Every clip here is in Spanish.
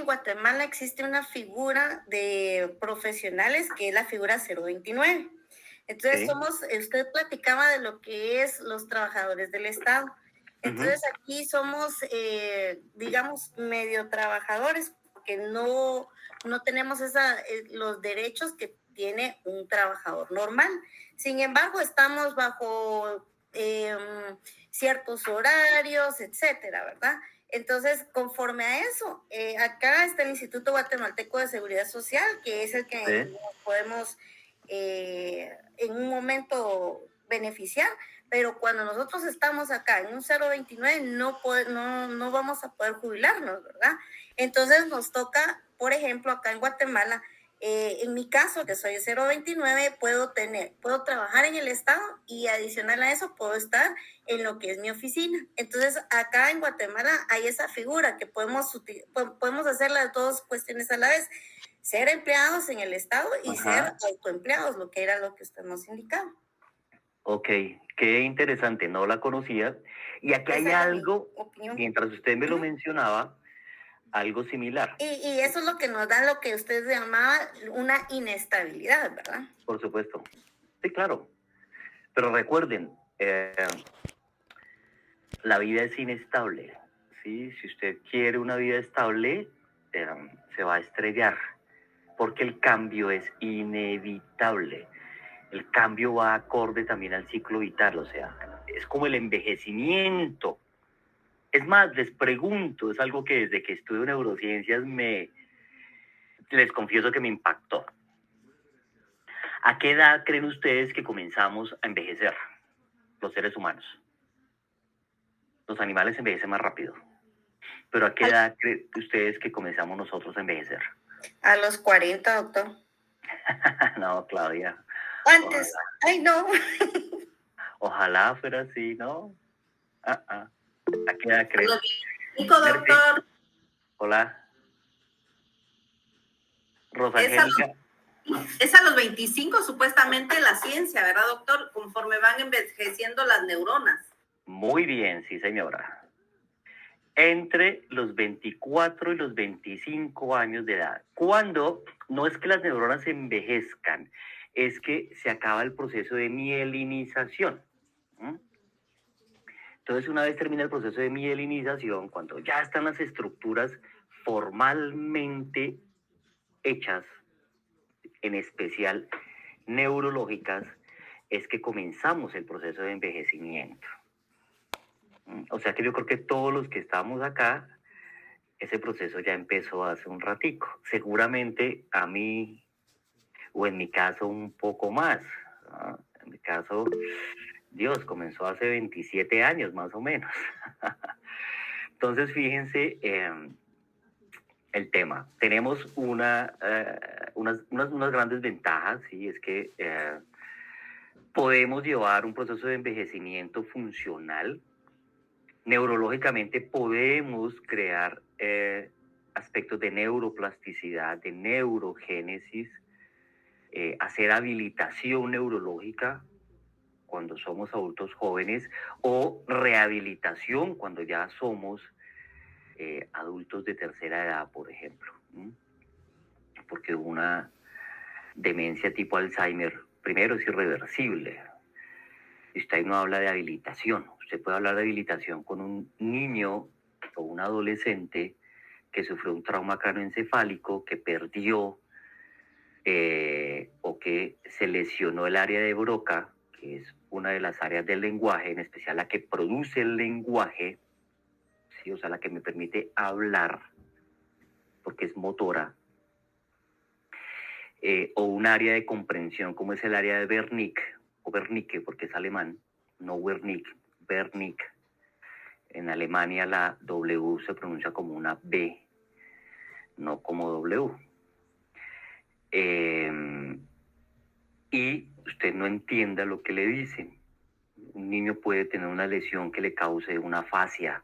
en Guatemala existe una figura de profesionales que es la figura 029. Entonces Sí. usted platicaba de lo que es los trabajadores del Estado. Ujú. Entonces aquí somos, digamos, medio trabajadores, porque no tenemos los derechos que tiene un trabajador normal. Sin embargo, estamos bajo ciertos horarios, etcétera, ¿verdad? Entonces, conforme a eso, acá está el Instituto Guatemalteco de Seguridad Social, que es el que Sí. nos podemos en un momento beneficiar, pero cuando nosotros estamos acá en un 029 no vamos a poder jubilarnos, ¿verdad? Entonces nos toca, por ejemplo, acá en Guatemala, en mi caso, que soy 029, puedo trabajar en el Estado y adicional a eso puedo estar en lo que es mi oficina. Entonces, acá en Guatemala hay esa figura que podemos hacer las dos cuestiones a la vez: ser empleados en el Estado y ser Ajá. autoempleados, lo que era lo que usted nos indicaba. Ok, qué interesante, no la conocía. Y aquí hay Esa era mi algo, opinión. mientras usted me lo Ujú. mencionaba, algo similar. Y eso es lo que nos da lo que usted llamaba una inestabilidad, ¿verdad? Por supuesto. Sí, claro. Pero recuerden, la vida es inestable. ¿Sí? Si usted quiere una vida estable, eh, se va a estrellar, porque el cambio es inevitable. El cambio va acorde también al ciclo vital, o sea, es como el envejecimiento. Es más, les pregunto, es algo que desde que estudio neurociencias les confieso que me impactó. ¿A qué edad creen ustedes que comenzamos a envejecer los seres humanos? Los animales envejecen más rápido. Pero ¿a qué edad creen ustedes que comenzamos nosotros a envejecer? A los 40, doctor. No, Claudia. Antes. Ojalá, Ay, no. ojalá fuera así, ¿no? Ah, ah. ¿A qué edad A creen? los 25, Mercy, doctor. hola. Es a Rosangélica, Es a los 25 supuestamente la ciencia, ¿verdad, doctor? Conforme van envejeciendo las neuronas. muy bien, sí, señora. Entre los 24 y los 25 años de edad. Cuando no es que las neuronas envejezcan, es que se acaba el proceso de mielinización. ¿Mm? Entonces, una vez termina el proceso de mielinización, cuando ya están las estructuras formalmente hechas, en especial neurológicas, es que comenzamos el proceso de envejecimiento. O sea que yo creo que todos los que estamos acá, ese proceso ya empezó hace un ratico. Seguramente a mí, o en mi caso un poco más, ¿no? En mi caso, Dios, comenzó hace 27 años más o menos. Entonces, fíjense el tema. Tenemos unas grandes ventajas, ¿sí? Es que podemos llevar un proceso de envejecimiento funcional. Neurológicamente podemos crear aspectos de neuroplasticidad, de neurogénesis, hacer habilitación neurológica cuando somos adultos jóvenes o rehabilitación cuando ya somos adultos de tercera edad, por ejemplo. Porque una demencia tipo Alzheimer, primero, es irreversible. Y usted no habla de habilitación. Usted puede hablar de habilitación con un niño o un adolescente que sufrió un trauma cráneoencefálico, que perdió o que se lesionó el área de Broca, que es una de las áreas del lenguaje, en especial la que produce el lenguaje, ¿sí? O sea, la que me permite hablar, porque es motora, o un área de comprensión, como es el área de Wernicke, o Wernicke, porque es alemán, no Wernicke, Wernicke. En Alemania la W se pronuncia como una B, no como W. Y usted no entienda lo que le dicen. Un niño puede tener una lesión que le cause una afasia,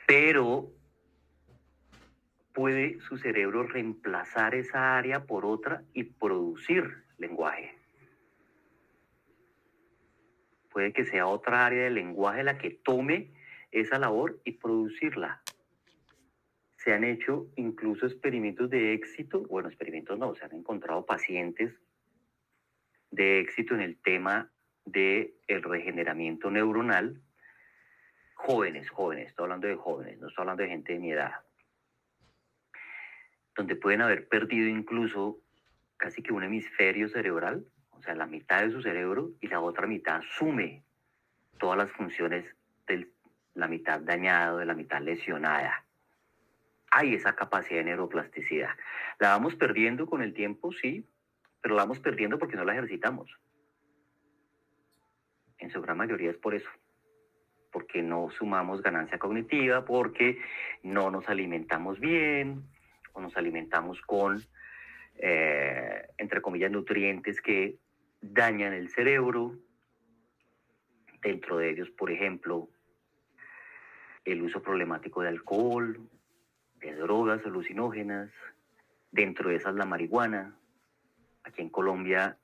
pero puede su cerebro reemplazar esa área por otra y producir lenguaje. Puede que sea otra área del lenguaje la que tome esa labor y producirla. se han hecho incluso experimentos de éxito, bueno, experimentos no, se han encontrado pacientes de éxito en el tema del regeneramiento neuronal, jóvenes, estoy hablando de jóvenes, no estoy hablando de gente de mi edad, donde pueden haber perdido incluso casi que un hemisferio cerebral, o sea, la mitad de su cerebro, y la otra mitad asume todas las funciones de la mitad dañada, de la mitad lesionada. Hay esa capacidad de neuroplasticidad. ¿La vamos perdiendo con el tiempo? Sí, pero la vamos perdiendo porque no la ejercitamos. En su gran mayoría es por eso, porque no sumamos ganancia cognitiva, porque no nos alimentamos bien, o nos alimentamos con, entre comillas, nutrientes que dañan el cerebro. Dentro de ellos, por ejemplo, el uso problemático de alcohol, de drogas alucinógenas, dentro de esas la marihuana. Aquí en Colombia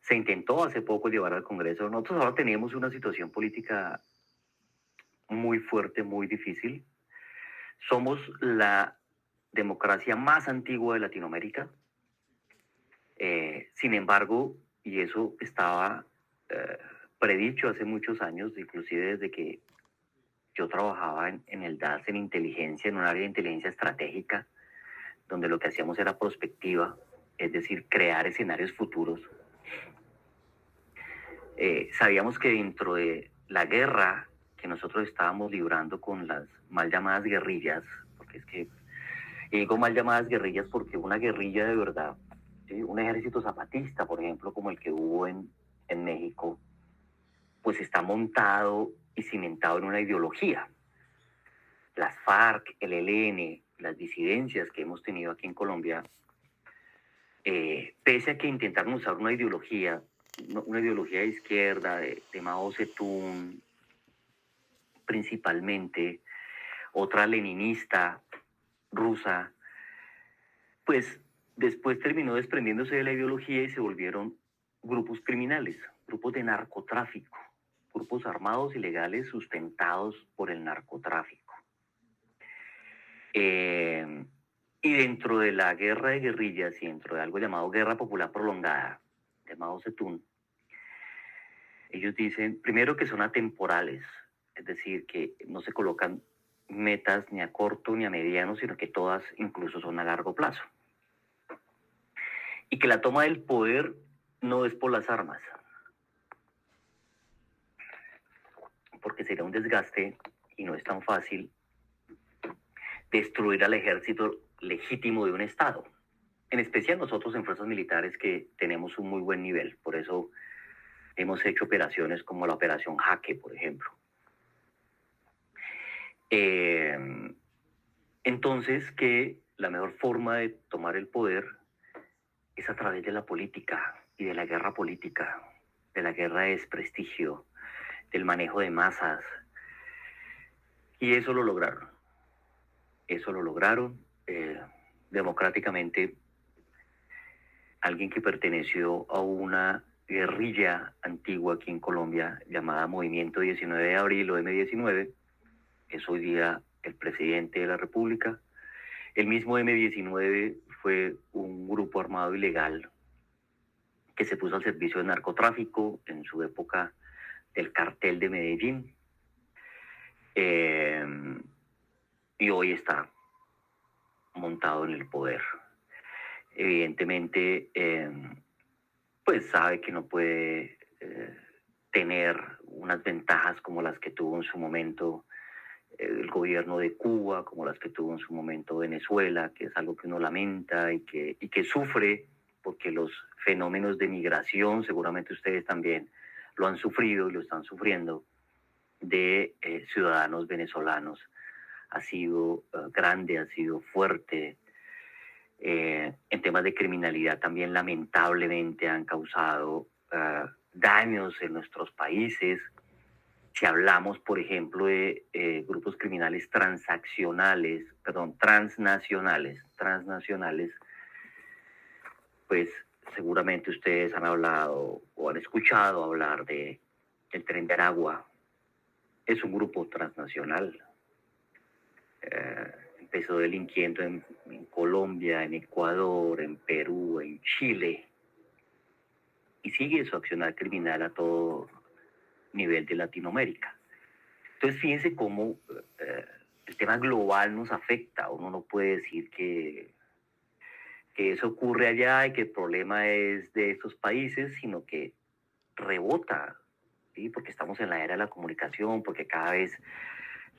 se intentó hace poco llevar al Congreso. Nosotros ahora teníamos una situación política muy fuerte, muy difícil. Somos la democracia más antigua de Latinoamérica. Sin embargo, y eso estaba predicho hace muchos años, inclusive desde que yo trabajaba en el DAS, en inteligencia, en un área de inteligencia estratégica, donde lo que hacíamos era prospectiva, es decir, crear escenarios futuros. Sabíamos que dentro de la guerra que nosotros estábamos librando con las mal llamadas guerrillas, porque es que digo mal llamadas guerrillas porque una guerrilla de verdad, ¿sí? Un ejército zapatista, por ejemplo, como el que hubo en México, pues está montado y cimentado en una ideología. Las FARC, el ELN, las disidencias que hemos tenido aquí en Colombia, pese a que intentaron usar una ideología de izquierda, de Mao Zedong, principalmente, otra leninista rusa, pues después terminó desprendiéndose de la ideología y se volvieron grupos criminales, grupos de narcotráfico, grupos armados ilegales sustentados por el narcotráfico. Y dentro de la guerra de guerrillas y dentro de algo llamado Guerra Popular Prolongada, de Mao Zedong, ellos dicen, primero, que son atemporales, es decir, que no se colocan metas ni a corto ni a mediano, sino que todas incluso son a largo plazo. Y que la toma del poder no es por las armas, porque sería un desgaste y no es tan fácil destruir al ejército legítimo de un Estado. En especial nosotros en fuerzas militares que tenemos un muy buen nivel, por eso hemos hecho operaciones como la Operación Jaque, por ejemplo. Entonces, que la mejor forma de tomar el poder es a través de la política y de la guerra política, de la guerra de desprestigio, del manejo de masas. Y eso lo lograron. Eso lo lograron democráticamente. Alguien que perteneció a una guerrilla antigua aquí en Colombia llamada Movimiento 19 de Abril o M19, es hoy día el presidente de la República. El mismo M19 fue un grupo armado ilegal que se puso al servicio del narcotráfico en su época del cartel de Medellín. Y hoy está montado en el poder. Evidentemente, pues sabe que no puede tener unas ventajas como las que tuvo en su momento el gobierno de Cuba, como las que tuvo en su momento Venezuela, que es algo que uno lamenta y que sufre, porque los fenómenos de migración, seguramente ustedes también lo han sufrido y lo están sufriendo, de ciudadanos venezolanos. Ha sido grande, ha sido fuerte. En temas de criminalidad también lamentablemente han causado daños en nuestros países. Si hablamos, por ejemplo, de grupos criminales transnacionales, pues seguramente ustedes han hablado o han escuchado hablar del Tren de Aragua. Es un grupo transnacional. empezó delinquiendo en Colombia, en Ecuador, en Perú, en Chile, y sigue su accionar criminal a todo nivel de Latinoamérica. Entonces, fíjense cómo el tema global nos afecta. Uno no puede decir que eso ocurre allá y que el problema es de estos países, sino que rebota, ¿sí? Porque estamos en la era de la comunicación, porque cada vez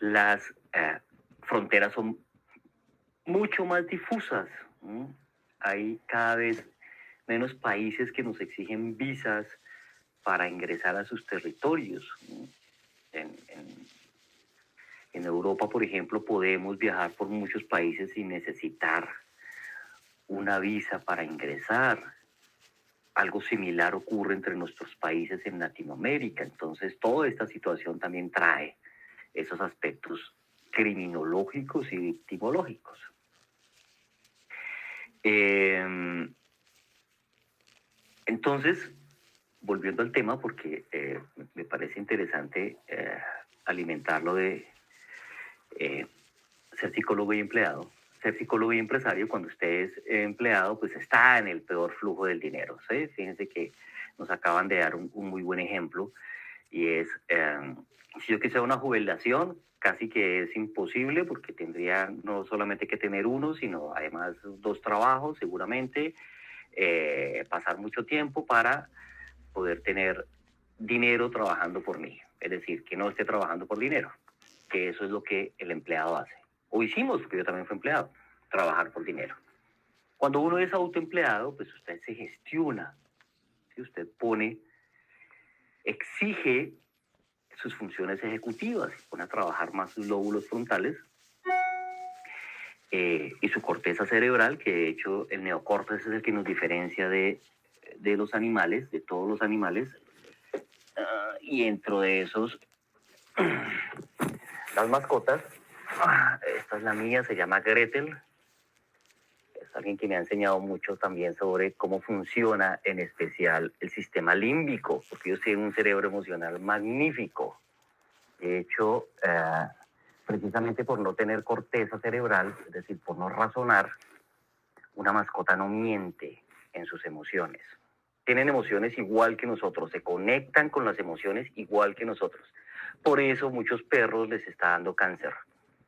las fronteras son mucho más difusas, ¿no? Hay cada vez menos países que nos exigen visas para ingresar a sus territorios, ¿no? En Europa, por ejemplo, podemos viajar por muchos países sin necesitar una visa para ingresar. Algo similar ocurre entre nuestros países en Latinoamérica. Entonces, toda esta situación también trae esos aspectos criminológicos y victimológicos. Entonces, volviendo al tema, porque me parece interesante alimentarlo de ser psicólogo y empleado. Ser psicólogo y empresario, cuando usted es empleado, pues está en el peor flujo del dinero, ¿sí? Fíjense que nos acaban de dar un muy buen ejemplo, y es, si yo quisiera una jubilación, casi que es imposible, porque tendría no solamente que tener uno, sino además 2 trabajos, seguramente, pasar mucho tiempo para poder tener dinero trabajando por mí. Es decir, que no esté trabajando por dinero, que eso es lo que el empleado hace. O hicimos, porque yo también fui empleado, trabajar por dinero. Cuando uno es autoempleado, pues usted se gestiona, ¿sí? Usted exige sus funciones ejecutivas, pone a trabajar más sus lóbulos frontales y su corteza cerebral, que de hecho el neocórtex es el que nos diferencia de los animales, de todos los animales, y dentro de esos, las mascotas. Esta es la mía, se llama Gretel. Es alguien que me ha enseñado mucho también sobre cómo funciona en especial el sistema límbico, porque ellos tienen un cerebro emocional magnífico. De hecho, precisamente por no tener corteza cerebral, es decir, por no razonar, una mascota no miente en sus emociones. Tienen emociones igual que nosotros, se conectan con las emociones igual que nosotros. Por eso muchos perros les está dando cáncer,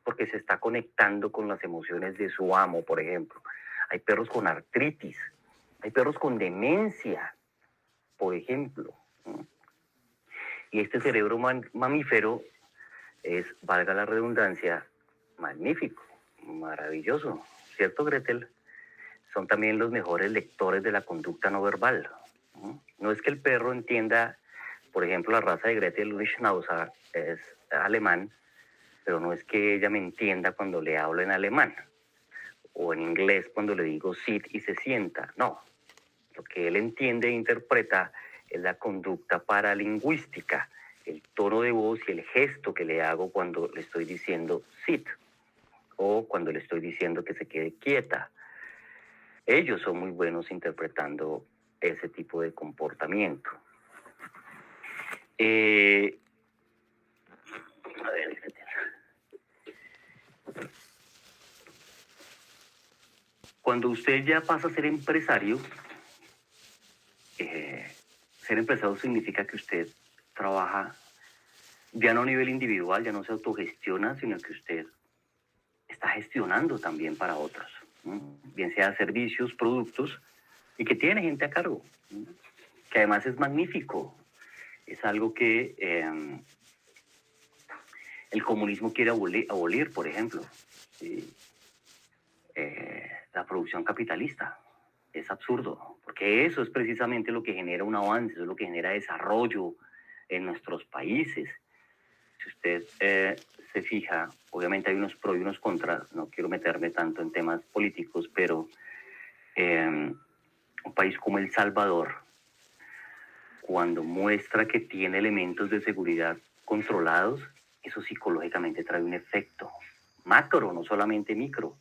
porque se está conectando con las emociones de su amo, por ejemplo. Hay perros con artritis, hay perros con demencia, por ejemplo. Y este cerebro mamífero es, valga la redundancia, magnífico, maravilloso, ¿cierto, Gretel? Son también los mejores lectores de la conducta no verbal. No es que el perro entienda, por ejemplo, la raza de Gretel, un Schnauzer, es alemán, pero no es que ella me entienda cuando le hablo en alemán, o en inglés cuando le digo sit y se sienta. No, lo que él entiende e interpreta es la conducta paralingüística, el tono de voz y el gesto que le hago cuando le estoy diciendo sit, o cuando le estoy diciendo que se quede quieta. Ellos son muy buenos interpretando ese tipo de comportamiento. A ver, cuando usted ya pasa a ser empresario significa que usted trabaja ya no a nivel individual, ya no se autogestiona, sino que usted está gestionando también para otros, ¿no? Bien sea servicios, productos, y que tiene gente a cargo, ¿no? Que además es magnífico. Es algo que el comunismo quiere abolir, por ejemplo. ¿Sí? La producción capitalista. Es absurdo, porque eso es precisamente lo que genera un avance, eso es lo que genera desarrollo en nuestros países. Si usted se fija, obviamente hay unos pros y unos contras, no quiero meterme tanto en temas políticos, pero un país como El Salvador, cuando muestra que tiene elementos de seguridad controlados, eso psicológicamente trae un efecto macro, no solamente micro.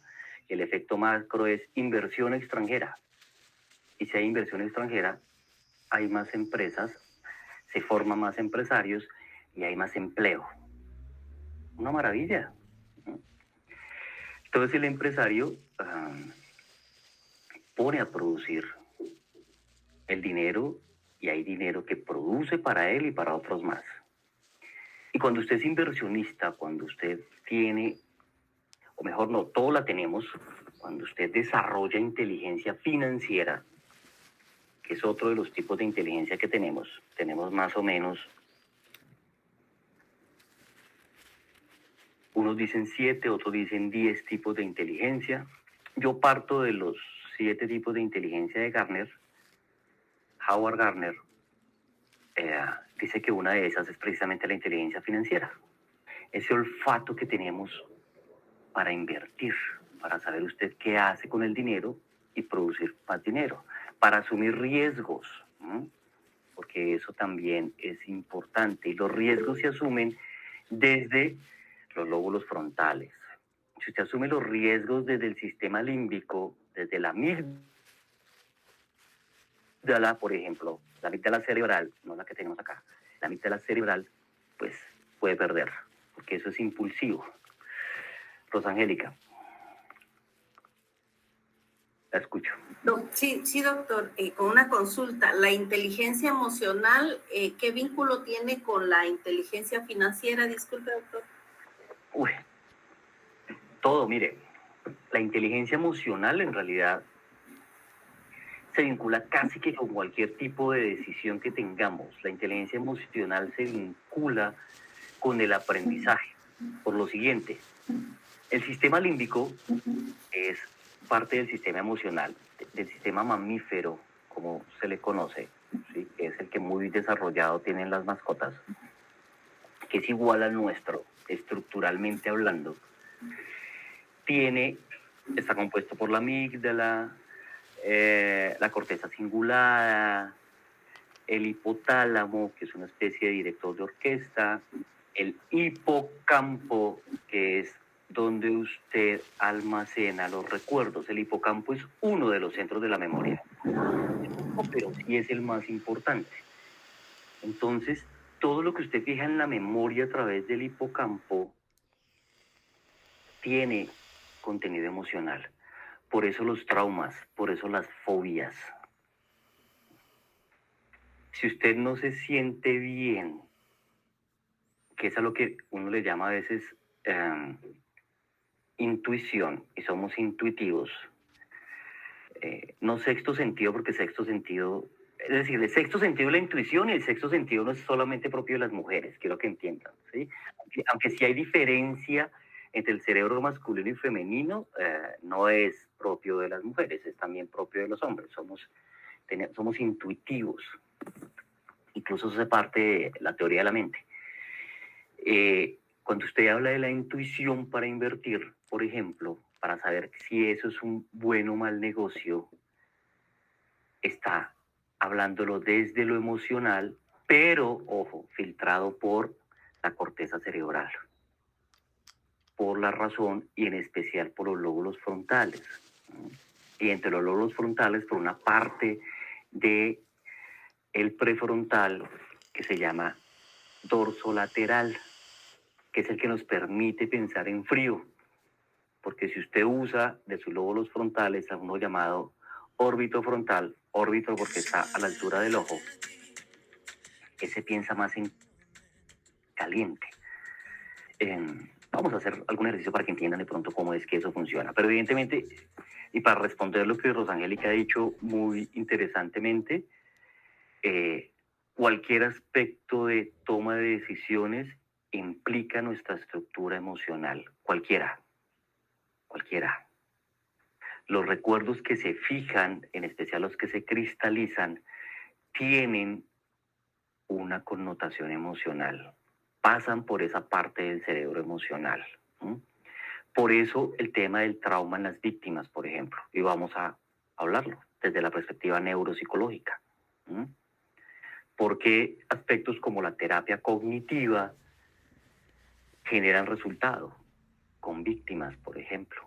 El efecto macro es inversión extranjera. Y si hay inversión extranjera, hay más empresas, se forman más empresarios y hay más empleo. Una maravilla. Entonces el empresario pone a producir el dinero y hay dinero que produce para él y para otros más. Y cuando usted es inversionista, cuando usted tiene, o mejor no, todos la tenemos, cuando usted desarrolla inteligencia financiera, que es otro de los tipos de inteligencia que tenemos más o menos, unos dicen 7, otros dicen 10 tipos de inteligencia. Yo parto de los 7 tipos de inteligencia de Gartner. Howard Gardner dice que una de esas es precisamente la inteligencia financiera. Ese olfato que tenemos para invertir, para saber usted qué hace con el dinero y producir más dinero, para asumir riesgos, ¿no? Porque eso también es importante y los riesgos se asumen desde los lóbulos frontales. Si usted asume los riesgos desde el sistema límbico, desde la amígdala, por ejemplo, la amígdala cerebral, no la que tenemos acá, la amígdala cerebral, pues puede perder, porque eso es impulsivo. Rosangélica, la escucho. Sí, sí, doctor, con una consulta. ¿La inteligencia emocional, qué vínculo tiene con la inteligencia financiera? Disculpe, doctor. Uy, todo, mire, la inteligencia emocional en realidad se vincula casi que con cualquier tipo de decisión que tengamos. La inteligencia emocional se vincula con el aprendizaje. Por lo siguiente, el sistema límbico es parte del sistema emocional, del sistema mamífero, como se le conoce, ¿sí? Que es el que muy desarrollado tienen las mascotas, que es igual al nuestro, estructuralmente hablando. Está compuesto por la amígdala, la corteza cingulada, el hipotálamo, que es una especie de director de orquesta, el hipocampo, que es donde usted almacena los recuerdos. El hipocampo es uno de los centros de la memoria, pero sí es el más importante. Entonces, todo lo que usted fija en la memoria a través del hipocampo tiene contenido emocional. Por eso los traumas, por eso las fobias. Si usted no se siente bien, que es a lo que uno le llama a veces intuición, y somos intuitivos, no sexto sentido, porque sexto sentido, es decir, el sexto sentido es la intuición y el sexto sentido no es solamente propio de las mujeres, quiero que entiendan, ¿sí? Aunque sí hay diferencia entre el cerebro masculino y femenino, no es propio de las mujeres, es también propio de los hombres, somos intuitivos, incluso eso es parte de la teoría de la mente. Cuando usted habla de la intuición para invertir, por ejemplo, para saber si eso es un buen o mal negocio, está hablándolo desde lo emocional, pero, ojo, filtrado por la corteza cerebral, por la razón y en especial por los lóbulos frontales. Y entre los lóbulos frontales, por una parte de el prefrontal que se llama dorsolateral, que es el que nos permite pensar en frío, porque si usted usa de sus lóbulos frontales a uno llamado órbito frontal, órbito porque está a la altura del ojo, ese piensa más en caliente. Vamos a hacer algún ejercicio para que entiendan de pronto cómo es que eso funciona, pero evidentemente, y para responder lo que Rosangélica ha dicho muy interesantemente, cualquier aspecto de toma de decisiones implica nuestra estructura emocional, cualquiera. Los recuerdos que se fijan, en especial los que se cristalizan, tienen una connotación emocional, pasan por esa parte del cerebro emocional. Por eso el tema del trauma en las víctimas, por ejemplo, y vamos a hablarlo desde la perspectiva neuropsicológica. Porque aspectos como la terapia cognitiva generan resultado con víctimas, por ejemplo,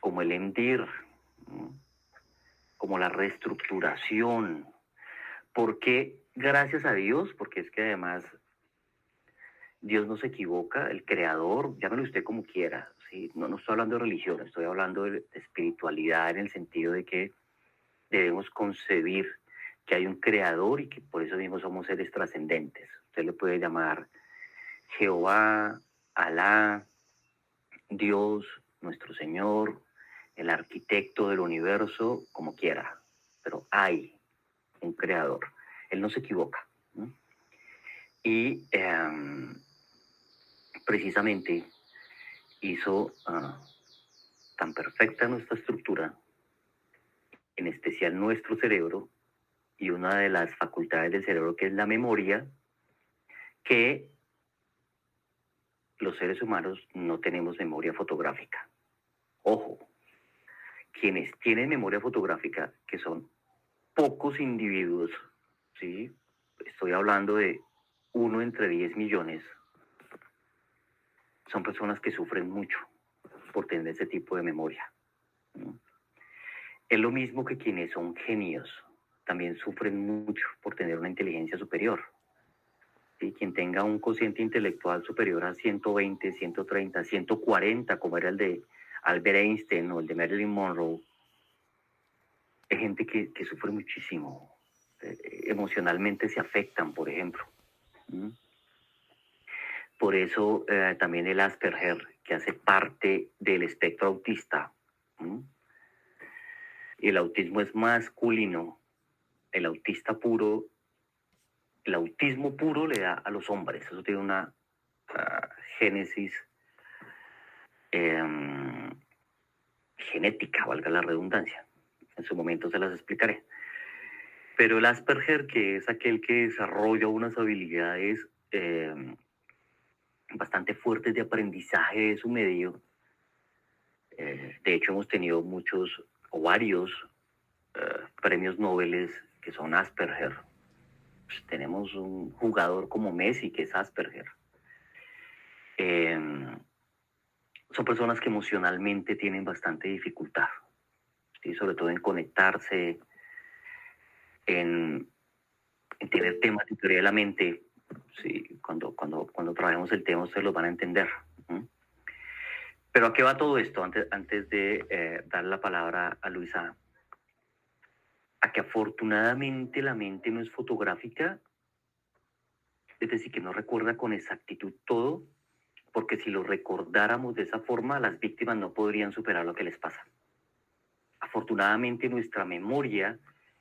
como el EMDIR, como la reestructuración. Porque, gracias a Dios, porque es que además Dios no se equivoca, el creador, llámelo usted como quiera, ¿sí? No estoy hablando de religión, estoy hablando de espiritualidad en el sentido de que debemos concebir que hay un creador y que por eso mismo somos seres trascendentes. Usted le puede llamar Jehová, Alá, Dios, nuestro Señor, el arquitecto del universo, como quiera, pero hay un creador. Él no se equivoca, ¿no? Y precisamente hizo tan perfecta nuestra estructura, en especial nuestro cerebro, y una de las facultades del cerebro que es la memoria, que los seres humanos no tenemos memoria fotográfica. Ojo, quienes tienen memoria fotográfica, que son pocos individuos, ¿sí? Estoy hablando de 1 entre 10 millones, son personas que sufren mucho por tener ese tipo de memoria, ¿no? Es lo mismo que quienes son genios, también sufren mucho por tener una inteligencia superior. ¿Sí? Quien tenga un cociente intelectual superior a 120, 130, 140, como era el de Albert Einstein o el de Marilyn Monroe, es gente que sufre muchísimo. Emocionalmente se afectan, por ejemplo. ¿Mm? Por eso también el Asperger, que hace parte del espectro autista. ¿Mm? Y el autismo es masculino. El autista puro, el autismo puro le da a los hombres. Eso tiene una génesis genética, valga la redundancia. En su momento se las explicaré. Pero el Asperger, que es aquel que desarrolla unas habilidades bastante fuertes de aprendizaje de su medio, de hecho hemos tenido muchos o varios premios Nobel que son Asperger. Pues tenemos un jugador como Messi que es Asperger. Son personas que emocionalmente tienen bastante dificultad, ¿sí? Sobre todo en conectarse, en tener temas de teoría de la mente. Sí, cuando trabajemos el tema ustedes lo van a entender. ¿Mm? Pero ¿a qué va todo esto? Antes de dar la palabra a Luisa, a que afortunadamente la mente no es fotográfica, es decir, que no recuerda con exactitud todo, porque si lo recordáramos de esa forma, las víctimas no podrían superar lo que les pasa. Afortunadamente nuestra memoria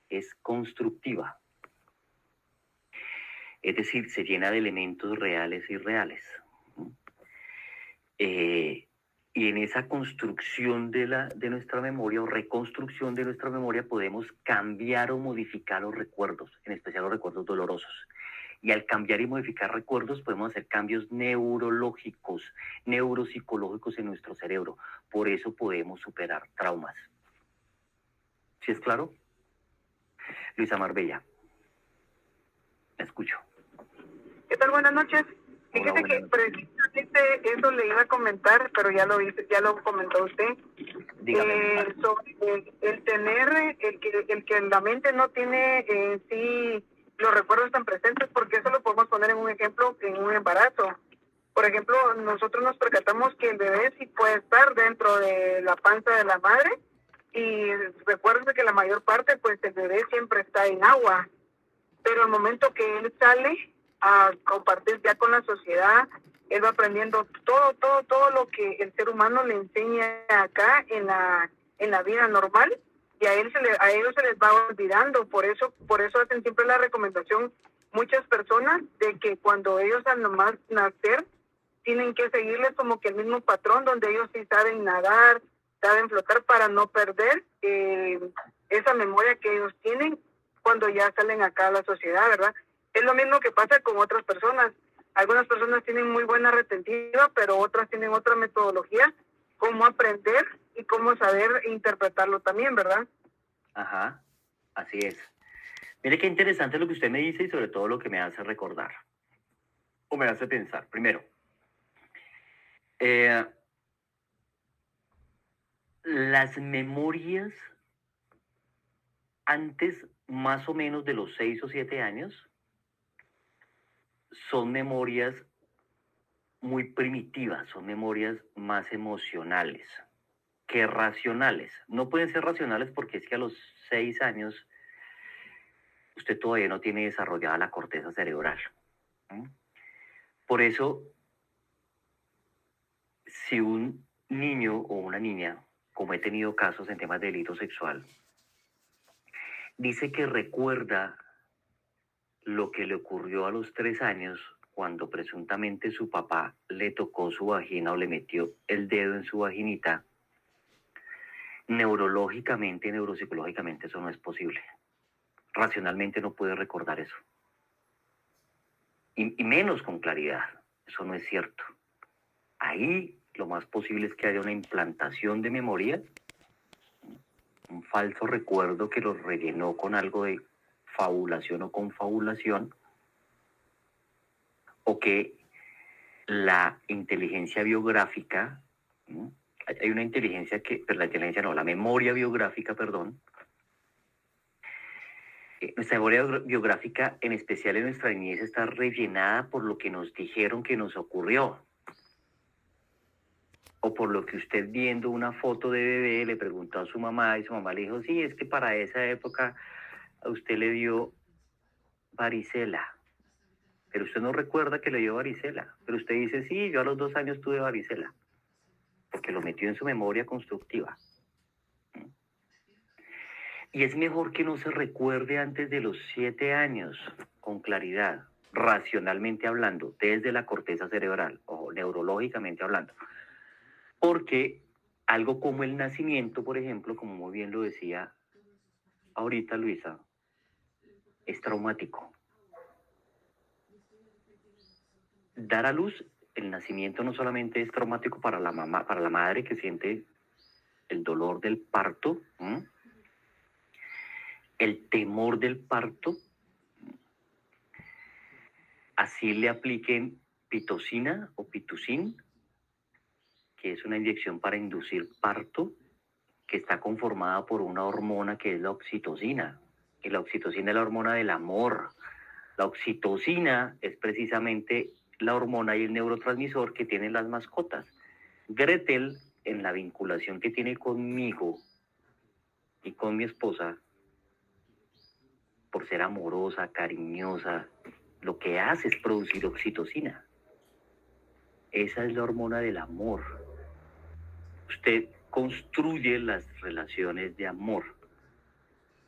es constructiva, es decir, se llena de elementos reales e irreales. Y en esa construcción de nuestra memoria o reconstrucción de nuestra memoria podemos cambiar o modificar los recuerdos, en especial los recuerdos dolorosos. Y al cambiar y modificar recuerdos podemos hacer cambios neurológicos, neuropsicológicos en nuestro cerebro. Por eso podemos superar traumas. ¿Sí es claro? Luisa Marbella, me escucho. ¿Qué tal? Buenas noches. Hola, Fíjese que buenas noches. precisamente eso le iba a comentar, pero ya lo comentó usted. Dígame. Sobre el tener, el que la mente no tiene en sí los recuerdos tan presentes, porque eso lo podemos poner en un ejemplo en un embarazo. Por ejemplo, nosotros nos percatamos que el bebé sí puede estar dentro de la panza de la madre, y recuerden que la mayor parte, pues el bebé siempre está en agua, pero el momento que él sale a compartir ya con la sociedad, él va aprendiendo todo lo que el ser humano le enseña acá en la vida normal, y a ellos se les va olvidando. Por eso hacen siempre la recomendación muchas personas de que cuando ellos al nomás nacer tienen que seguirles como que el mismo patrón, donde ellos sí saben nadar, saben flotar, para no perder esa memoria que ellos tienen cuando ya salen acá a la sociedad, ¿verdad? Es lo mismo que pasa con otras personas. Algunas personas tienen muy buena retentiva, pero otras tienen otra metodología, cómo aprender y cómo saber interpretarlo también, ¿verdad? Ajá, así es. Mire qué interesante lo que usted me dice y sobre todo lo que me hace recordar o me hace pensar. Primero, las memorias antes más o menos de los 6 o 7 años son memorias muy primitivas, son memorias más emocionales que racionales. No pueden ser racionales porque es que a los 6 años usted todavía no tiene desarrollada la corteza cerebral. ¿Mm? Por eso, si un niño o una niña, como he tenido casos en temas de delito sexual, dice que recuerda lo que le ocurrió a los 3 años cuando presuntamente su papá le tocó su vagina o le metió el dedo en su vaginita, neurológicamente, neuropsicológicamente eso no es posible. Racionalmente no puede recordar eso. Y menos con claridad. Eso no es cierto. Ahí lo más posible es que haya una implantación de memoria, un falso recuerdo que lo rellenó con algo de fabulación o confabulación, o que la inteligencia biográfica, ¿no? Hay una inteligencia que, pero la inteligencia no, la memoria biográfica, perdón, nuestra memoria biográfica, en especial en nuestra niñez, está rellenada por lo que nos dijeron que nos ocurrió, o por lo que usted viendo una foto de bebé le preguntó a su mamá y su mamá le dijo, sí, es que para esa época a usted le dio varicela, pero usted no recuerda que le dio varicela, pero usted dice, sí, yo a los 2 años tuve varicela, porque lo metió en su memoria constructiva. Y es mejor que no se recuerde antes de los 7 años, con claridad, racionalmente hablando, desde la corteza cerebral o neurológicamente hablando. Porque algo como el nacimiento, por ejemplo, como muy bien lo decía ahorita Luisa, es traumático. Dar a luz, el nacimiento no solamente es traumático para la mamá, para la madre que siente el dolor del parto, el temor del parto, así le apliquen pitocina o pitocin, que es una inyección para inducir parto, que está conformada por una hormona que es la oxitocina. Y la oxitocina es la hormona del amor. La oxitocina es precisamente la hormona y el neurotransmisor que tienen las mascotas. Gretel, en la vinculación que tiene conmigo y con mi esposa, por ser amorosa, cariñosa, lo que hace es producir oxitocina. Esa es la hormona del amor. Usted construye las relaciones de amor.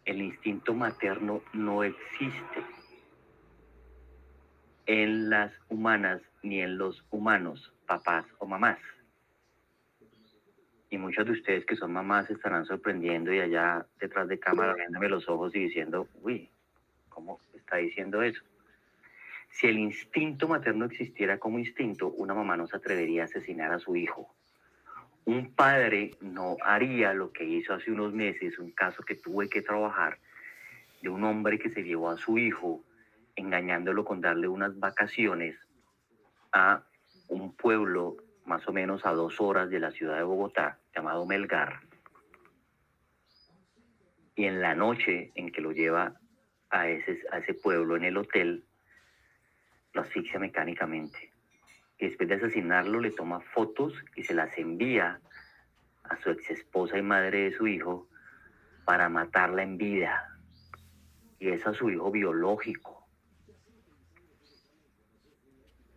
El instinto materno no existe en las humanas ni en los humanos, papás o mamás. Y muchos de ustedes que son mamás se estarán sorprendiendo y allá detrás de cámara viéndome los ojos y diciendo, uy, ¿cómo está diciendo eso? Si el instinto materno existiera como instinto, una mamá no se atrevería a asesinar a su hijo. Un padre no haría lo que hizo hace unos meses, un caso que tuve que trabajar, de un hombre que se llevó a su hijo, engañándolo con darle unas vacaciones a un pueblo más o menos a 2 horas de la ciudad de Bogotá, llamado Melgar. Y en la noche en que lo lleva a ese pueblo en el hotel, lo asfixia mecánicamente. Y después de asesinarlo le toma fotos y se las envía a su ex esposa y madre de su hijo para matarla en vida. Y es a su hijo biológico.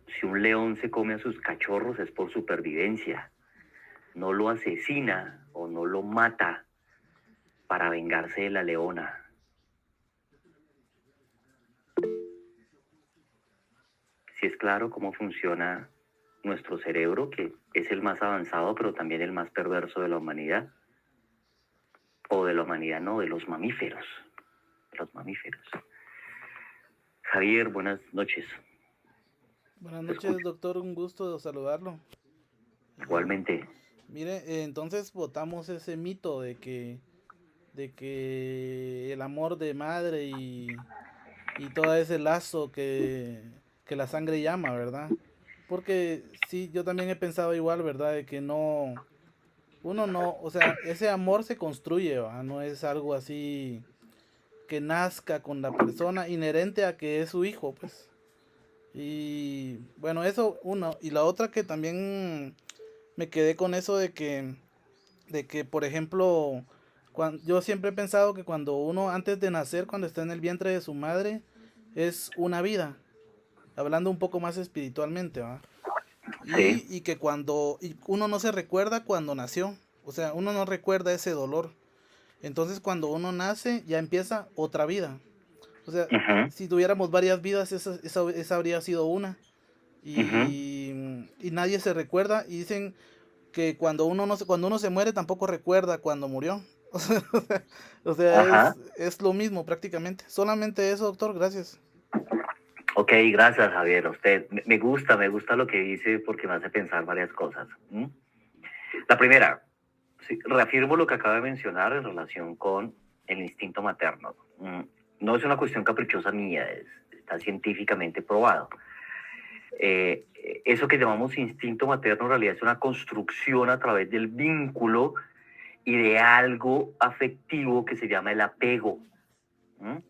Si un león se come a sus cachorros es por supervivencia. No lo asesina o no lo mata para vengarse de la leona. Si es claro cómo funciona nuestro cerebro, que es el más avanzado, pero también el más perverso de la humanidad. O de la humanidad, no, de los mamíferos. De los mamíferos. Javier, buenas noches. Buenas noches, doctor, un gusto saludarlo. Igualmente. Mire, entonces votamos ese mito de que el amor de madre y todo ese lazo que la sangre llama, ¿verdad? Porque sí, yo también he pensado igual, ¿verdad? De que no, uno no, o sea, ese amor se construye, ¿va? No es algo así que nazca con la persona inherente a que es su hijo, pues. Y bueno, eso uno. Y la otra que también me quedé con eso de que por ejemplo, yo siempre he pensado que cuando uno antes de nacer, cuando está en el vientre de su madre, es una vida, hablando un poco más espiritualmente, ¿va? Sí, Y que uno no se recuerda cuando nació, o sea, uno no recuerda ese dolor. Entonces cuando uno nace ya empieza otra vida. O sea, ujú, si tuviéramos varias vidas, esa habría sido una. ujú, Y nadie se recuerda. Y dicen que cuando uno se muere tampoco recuerda cuando murió. O sea, ajá. es lo mismo prácticamente. Solamente eso, doctor, gracias. Ok, gracias, Javier. A usted me gusta lo que dice porque me hace pensar varias cosas. ¿M? La primera, sí, reafirmo lo que acaba de mencionar en relación con el instinto materno. No es una cuestión caprichosa mía, está científicamente probado. Eso que llamamos instinto materno en realidad es una construcción a través del vínculo y de algo afectivo que se llama el apego. ¿M?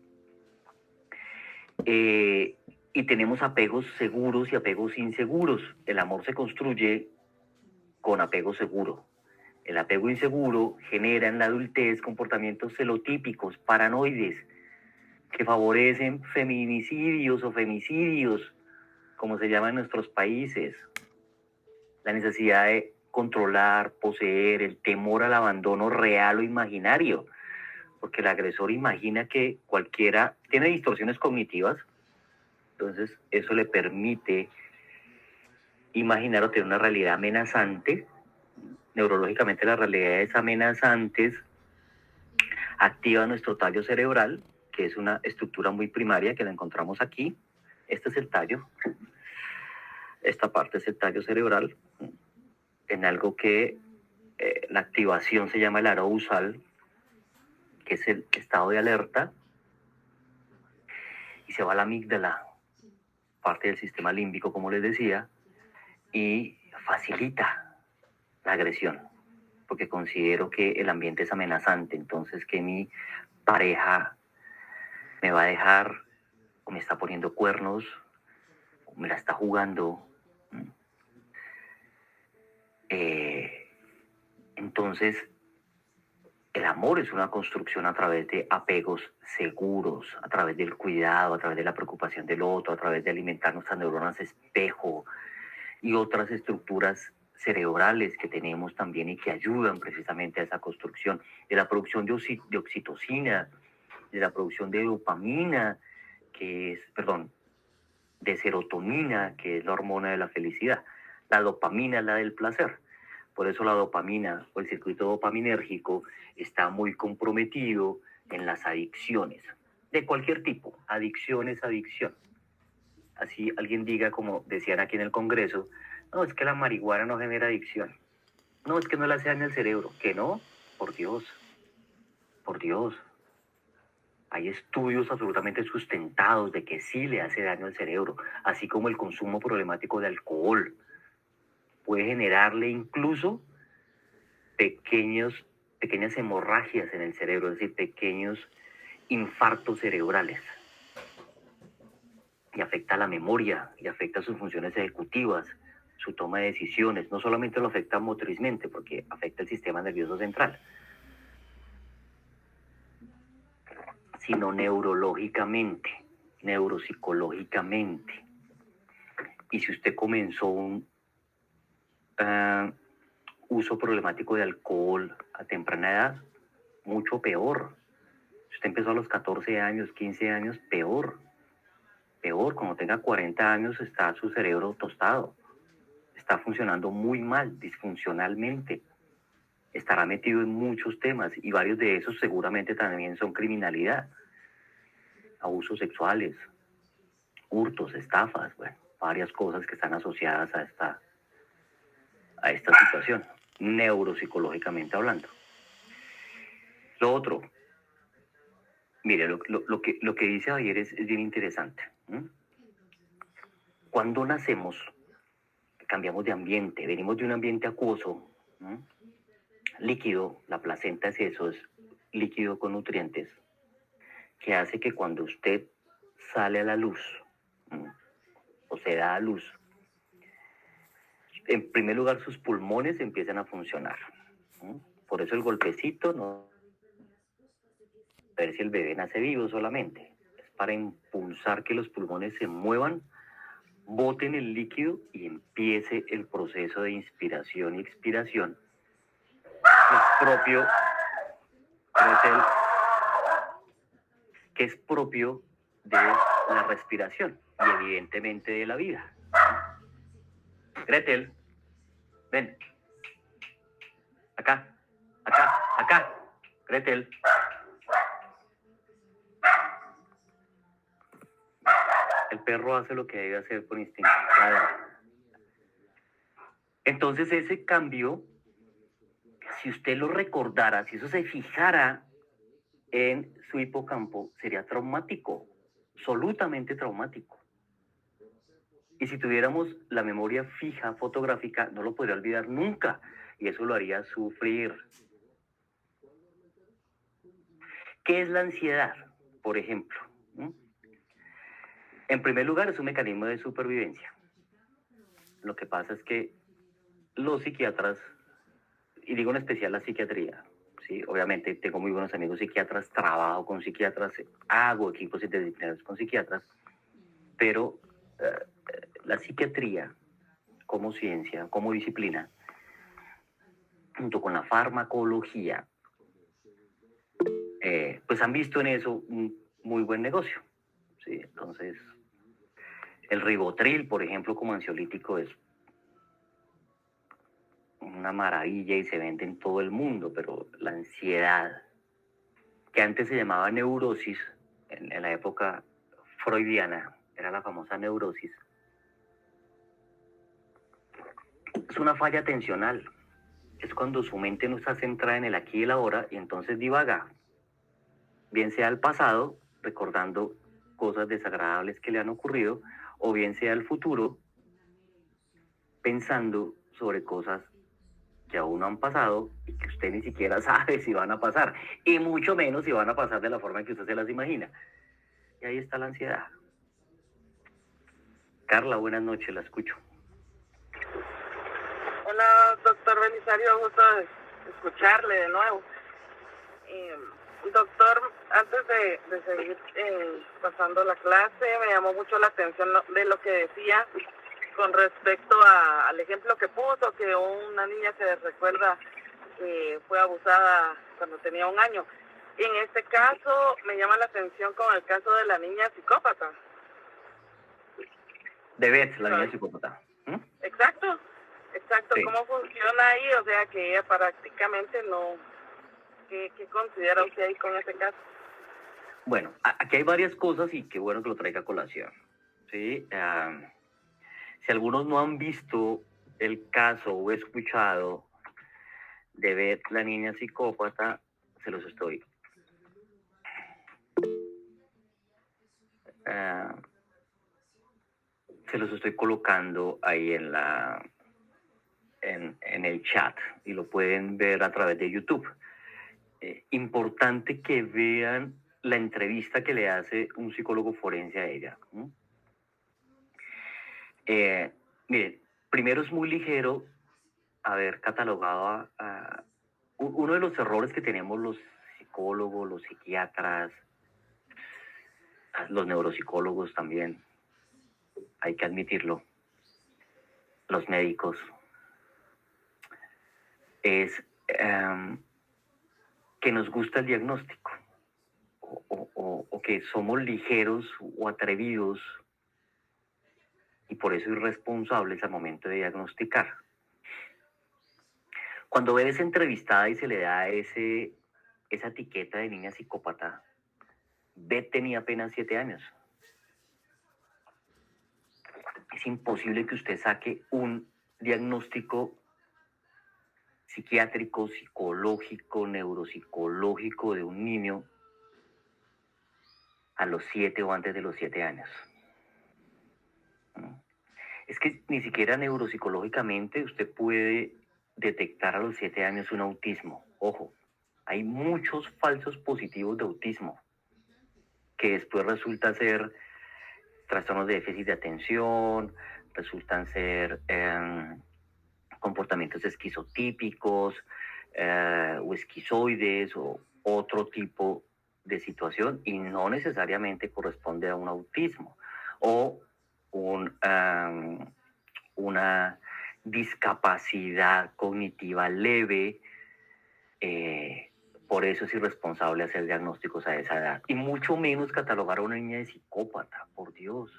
Eh, y tenemos apegos seguros y apegos inseguros. El amor se construye con apego seguro. El apego inseguro genera en la adultez comportamientos celotípicos, paranoides, que favorecen feminicidios o femicidios, como se llama en nuestros países. La necesidad de controlar, poseer, el temor al abandono real o imaginario, porque el agresor imagina que cualquiera tiene distorsiones cognitivas, entonces eso le permite imaginar o tener una realidad amenazante. Neurológicamente las realidades amenazantes activa nuestro tallo cerebral, que es una estructura muy primaria que la encontramos aquí. Este es el tallo, esta parte es el tallo cerebral, en algo que la activación se llama el arousal, que es el estado de alerta, y se va a la amígdala, parte del sistema límbico, como les decía, y facilita la agresión, porque considero que el ambiente es amenazante, entonces que mi pareja me va a dejar o me está poniendo cuernos o me la está jugando. Eh, entonces, el amor es una construcción a través de apegos seguros, a través del cuidado, a través de la preocupación del otro, a través de alimentar nuestras neuronas espejo y otras estructuras cerebrales que tenemos también y que ayudan precisamente a esa construcción, de la producción de oxitocina, de la producción de dopamina, de serotonina, que es la hormona de la felicidad. La dopamina es la del placer. Por eso la dopamina o el circuito dopaminérgico está muy comprometido en las adicciones, de cualquier tipo. Adicción es adicción. Así alguien diga, como decían aquí en el Congreso, no, es que la marihuana no genera adicción. No, es que no le hace daño al cerebro. ¿Que no? Por Dios, por Dios. Hay estudios absolutamente sustentados de que sí le hace daño al cerebro, así como el consumo problemático de alcohol puede generarle incluso pequeñas hemorragias en el cerebro, es decir, pequeños infartos cerebrales. Y afecta la memoria, y afecta sus funciones ejecutivas, su toma de decisiones. No solamente lo afecta motrizmente, porque afecta el sistema nervioso central, sino neurológicamente, neuropsicológicamente. Y si usted comenzó un uso problemático de alcohol a temprana edad, mucho peor. Si usted empezó a los 14 años, 15 años, peor. Peor, cuando tenga 40 años está su cerebro tostado. Está funcionando muy mal, disfuncionalmente. Estará metido en muchos temas y varios de esos seguramente también son criminalidad. Abusos sexuales, hurtos, estafas, bueno, varias cosas que están asociadas a esta situación, neuropsicológicamente hablando. Lo otro, mire, lo que dice Javier es bien interesante. ¿Mm? Cuando nacemos, cambiamos de ambiente, venimos de un ambiente acuoso, ¿Mm? Líquido, la placenta es eso, es líquido con nutrientes, que hace que cuando usted sale a la luz, ¿Mm? o se da a luz, en primer lugar sus pulmones empiezan a funcionar. Por eso el golpecito no es ver si el bebé nace vivo solamente, es para impulsar que los pulmones se muevan, boten el líquido y empiece el proceso de inspiración y expiración, que es propio, de la respiración y evidentemente de la vida. Gretel, ven. Acá, acá. Gretel. El perro hace lo que debe hacer por instinto. Entonces ese cambio, si usted lo recordara, si eso se fijara en su hipocampo, sería traumático, absolutamente traumático. Y si tuviéramos la memoria fija fotográfica, no lo podría olvidar nunca, y eso lo haría sufrir. ¿Qué es la ansiedad, por ejemplo? En primer lugar, es un mecanismo de supervivencia. Lo que pasa es que los psiquiatras, y digo en especial la psiquiatría, ¿sí? Obviamente tengo muy buenos amigos psiquiatras, trabajo con psiquiatras, hago equipos interdisciplinarios con psiquiatras, pero la psiquiatría como ciencia, como disciplina, junto con la farmacología, pues han visto en eso un muy buen negocio, ¿sí? Entonces, el Ribotril, por ejemplo, como ansiolítico es una maravilla y se vende en todo el mundo, pero la ansiedad, que antes se llamaba neurosis, en la época freudiana, era la famosa neurosis, es una falla atencional. Es cuando su mente no está centrada en el aquí y el ahora y entonces divaga, bien sea el pasado, recordando cosas desagradables que le han ocurrido, o bien sea el futuro, pensando sobre cosas que aún no han pasado y que usted ni siquiera sabe si van a pasar, y mucho menos si van a pasar de la forma en que usted se las imagina. Y ahí está la ansiedad. Carla, buenas noches, la escucho. Hola, doctor Belisario, gusto de escucharle de nuevo. Doctor, antes de seguir pasando la clase, me llamó mucho la atención de lo que decía con respecto al ejemplo que puso, que una niña se recuerda que fue abusada cuando tenía 1 año. En este caso, me llama la atención con el caso de la niña psicópata. De Beth, la niña psicópata. Exacto. Sí. ¿Cómo funciona ahí? O sea, que ella prácticamente no... ¿Qué considera usted ahí con ese caso? Bueno, aquí hay varias cosas y qué bueno que lo traiga a colación. ¿Sí? Si algunos no han visto el caso o escuchado de Beth, la niña psicópata, se los estoy colocando ahí en el chat y lo pueden ver a través de YouTube. Importante que vean la entrevista que le hace un psicólogo forense a ella. Miren, primero es muy ligero haber catalogado uno de los errores que tenemos los psicólogos, los psiquiatras, los neuropsicólogos también, hay que admitirlo, los médicos, es que nos gusta el diagnóstico o que somos ligeros o atrevidos y por eso irresponsables al momento de diagnosticar. Cuando eres entrevistada y se le da esa etiqueta de niña psicópata, Beth tenía apenas 7 años. Es imposible que usted saque un diagnóstico psiquiátrico, psicológico, neuropsicológico de un niño a los 7 o antes de los 7 años. Es que ni siquiera neuropsicológicamente usted puede detectar a los 7 años un autismo. Ojo, hay muchos falsos positivos de autismo que después resulta ser trastornos de déficit de atención, resultan ser comportamientos esquizotípicos o esquizoides o otro tipo de situación, y no necesariamente corresponde a un autismo o una discapacidad cognitiva leve. Por eso es irresponsable hacer diagnósticos a esa edad, y mucho menos catalogar a una niña de psicópata, por Dios.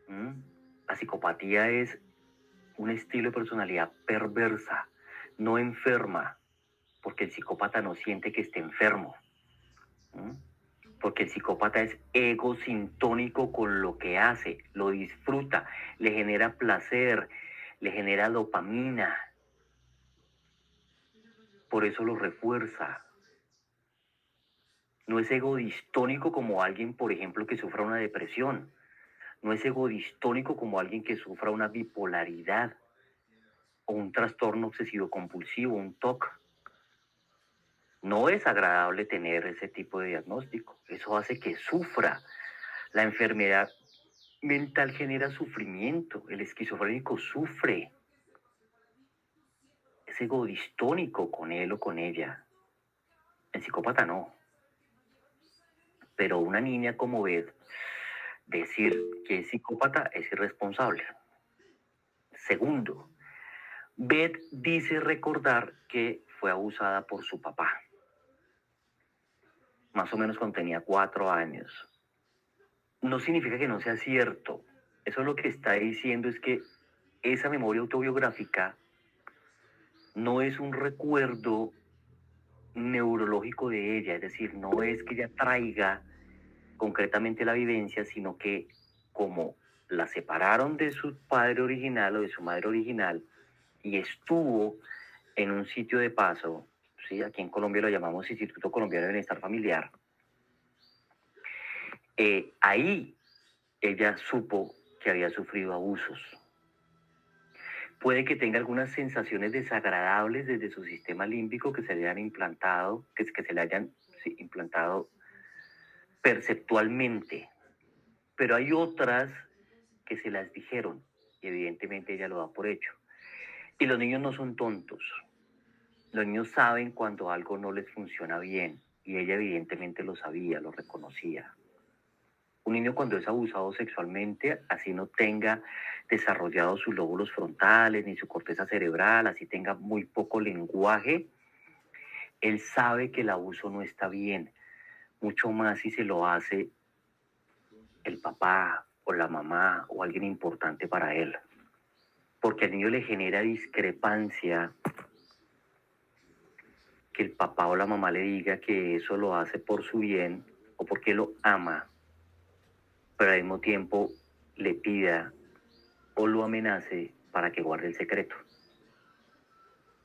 La psicopatía es un estilo de personalidad perversa, no enferma, porque el psicópata no siente que esté enfermo. Porque el psicópata es egosintónico con lo que hace, lo disfruta, le genera placer, le genera dopamina. Por eso lo refuerza. No es egodistónico como alguien, por ejemplo, que sufra una depresión. No es egodistónico como alguien que sufra una bipolaridad o un trastorno obsesivo compulsivo, un TOC. No es agradable tener ese tipo de diagnóstico. Eso hace que sufra. La enfermedad mental genera sufrimiento. El esquizofrénico sufre. Es egodistónico con él o con ella. El psicópata no. Pero una niña como Beth, decir que es psicópata es irresponsable. Segundo, Beth dice recordar que fue abusada por su papá, más o menos cuando tenía 4 años. No significa que no sea cierto. Eso lo que está diciendo es que esa memoria autobiográfica no es un recuerdo neurológico de ella, es decir, no es que ella traiga concretamente la vivencia, sino que como la separaron de su padre original o de su madre original y estuvo en un sitio de paso, ¿sí? Aquí en Colombia lo llamamos Instituto Colombiano de Bienestar Familiar, ahí ella supo que había sufrido abusos. Puede que tenga algunas sensaciones desagradables desde su sistema límbico que se le hayan implantado, que se le hayan implantado perceptualmente, pero hay otras que se las dijeron y evidentemente ella lo da por hecho. Y los niños no son tontos. Los niños saben cuando algo no les funciona bien, y ella evidentemente lo sabía, lo reconocía. Un niño cuando es abusado sexualmente, así no tenga desarrollados sus lóbulos frontales ni su corteza cerebral, así tenga muy poco lenguaje, él sabe que el abuso no está bien, mucho más si se lo hace el papá o la mamá o alguien importante para él. Porque al niño le genera discrepancia que el papá o la mamá le diga que eso lo hace por su bien o porque lo ama, pero al mismo tiempo le pida o lo amenace para que guarde el secreto.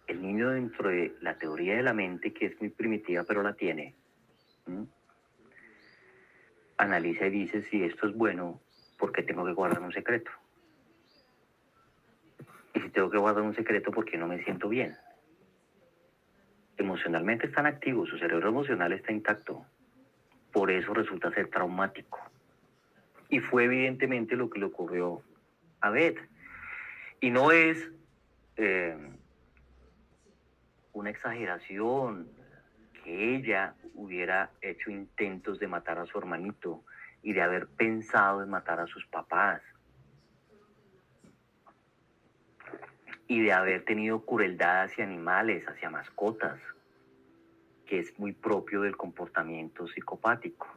El niño, dentro de la teoría de la mente, que es muy primitiva pero la tiene, analiza y dice: si esto es bueno, ¿por qué tengo que guardar un secreto? Y si tengo que guardar un secreto, ¿por qué no me siento bien? Emocionalmente están activos, su cerebro emocional está intacto. Por eso resulta ser traumático. Y fue evidentemente lo que le ocurrió a Beth. Y no es una exageración que ella hubiera hecho intentos de matar a su hermanito y de haber pensado en matar a sus papás y de haber tenido crueldad hacia animales, hacia mascotas, que es muy propio del comportamiento psicopático.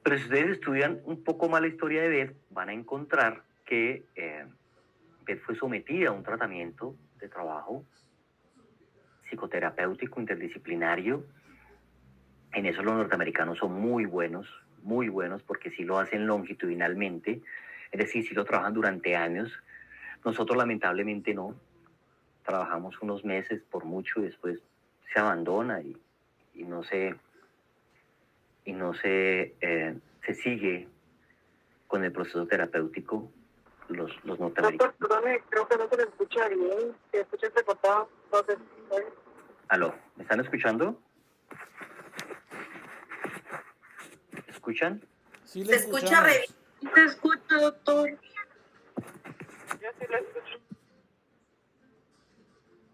Pero si ustedes estudian un poco más la historia de Beth, van a encontrar que Beth fue sometida a un tratamiento de trabajo psicoterapéutico interdisciplinario. En eso los norteamericanos son muy buenos porque sí lo hacen longitudinalmente, es decir, sí lo trabajan durante años. Nosotros lamentablemente no, trabajamos unos meses por mucho y después se abandona y se sigue con el proceso terapéutico. Los norteamericanos. Perdone, creo que no se le escucha bien, se escucha entrecortado. Entonces, ¿Aló? ¿Me están escuchando? ¿Escuchan? Sí, le Se escucha re escuchamos. bien. ¿Se escucha, doctor? Yo sí lo escucho.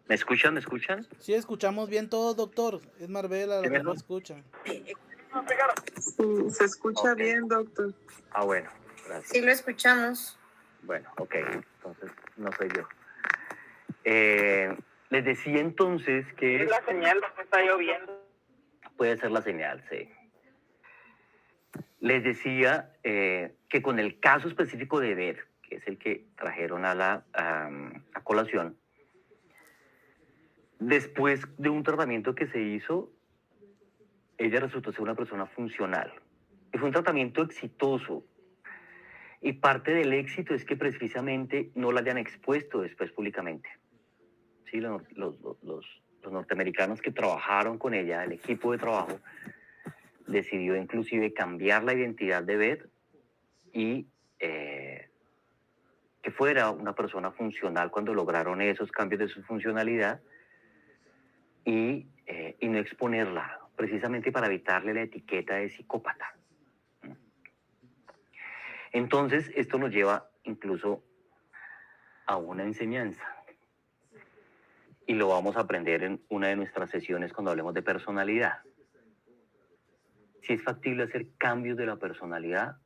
¿Me escuchan? ¿Me escuchan? Sí, escuchamos bien todo, doctor. Es Marbella ¿Sí la que no mejor? escucha. Sí, se escucha Ok. bien, doctor. Ah, bueno, gracias. Sí lo escuchamos. Bueno, ok, entonces no soy yo. Les decía entonces que Es la señal, porque está lloviendo. puede ser la señal, sí. Les decía que con el caso específico de Beth, que es el que trajeron a colación, después de un tratamiento que se hizo, ella resultó ser una persona funcional. Y fue un tratamiento exitoso. Y parte del éxito es que precisamente no la hayan expuesto después públicamente. Sí, los norteamericanos que trabajaron con ella, el equipo de trabajo, decidió inclusive cambiar la identidad de Beth y que fuera una persona funcional cuando lograron esos cambios de su funcionalidad y no exponerla, precisamente para evitarle la etiqueta de psicópata. Entonces, esto nos lleva incluso a una enseñanza. Y lo vamos a aprender en una de nuestras sesiones cuando hablemos de personalidad. Si es factible hacer cambios de la personalidad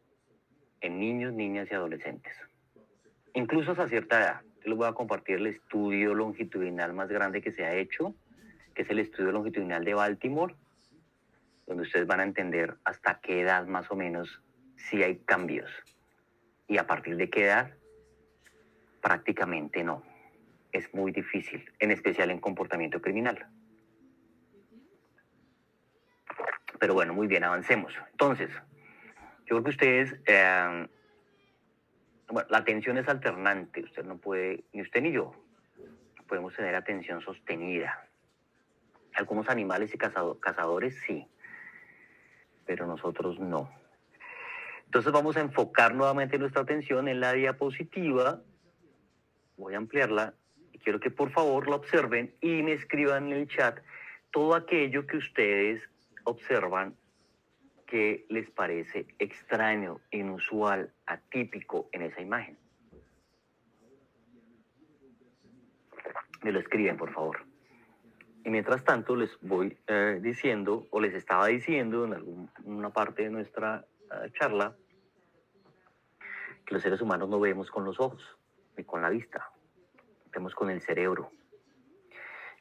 en niños, niñas y adolescentes. Incluso hasta cierta edad. Yo les voy a compartir el estudio longitudinal más grande que se ha hecho, que es el estudio longitudinal de Baltimore, donde ustedes van a entender hasta qué edad más o menos sí hay cambios. Y a partir de qué edad, prácticamente no. Es muy difícil, en especial en comportamiento criminal. Pero bueno, muy bien, avancemos. Entonces, yo creo que ustedes, bueno, la atención es alternante. Usted no puede, ni usted ni yo, podemos tener atención sostenida. Algunos animales y cazadores sí, pero nosotros no. Entonces vamos a enfocar nuevamente nuestra atención en la diapositiva. Voy a ampliarla y quiero que por favor la observen y me escriban en el chat todo aquello que ustedes observan que les parece extraño, inusual, atípico en esa imagen. Me lo escriben, por favor. Y mientras tanto les voy diciendo, o les estaba diciendo en una parte de nuestra charla, que los seres humanos no vemos con los ojos, ni con la vista, vemos con el cerebro.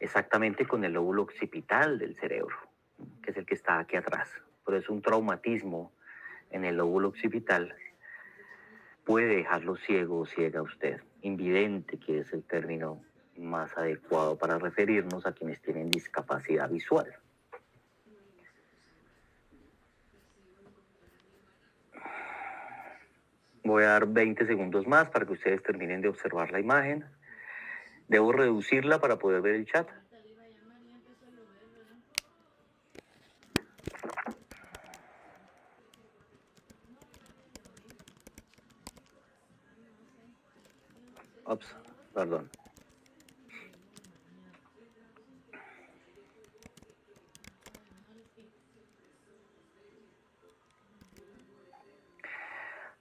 Exactamente con el lóbulo occipital del cerebro, que es el que está aquí atrás. Por eso un traumatismo en el lóbulo occipital puede dejarlo ciego o ciega a usted. Invidente, que es el término más adecuado para referirnos a quienes tienen discapacidad visual. Voy a dar 20 segundos más para que ustedes terminen de observar la imagen. Debo reducirla para poder ver el chat. Ups, perdón.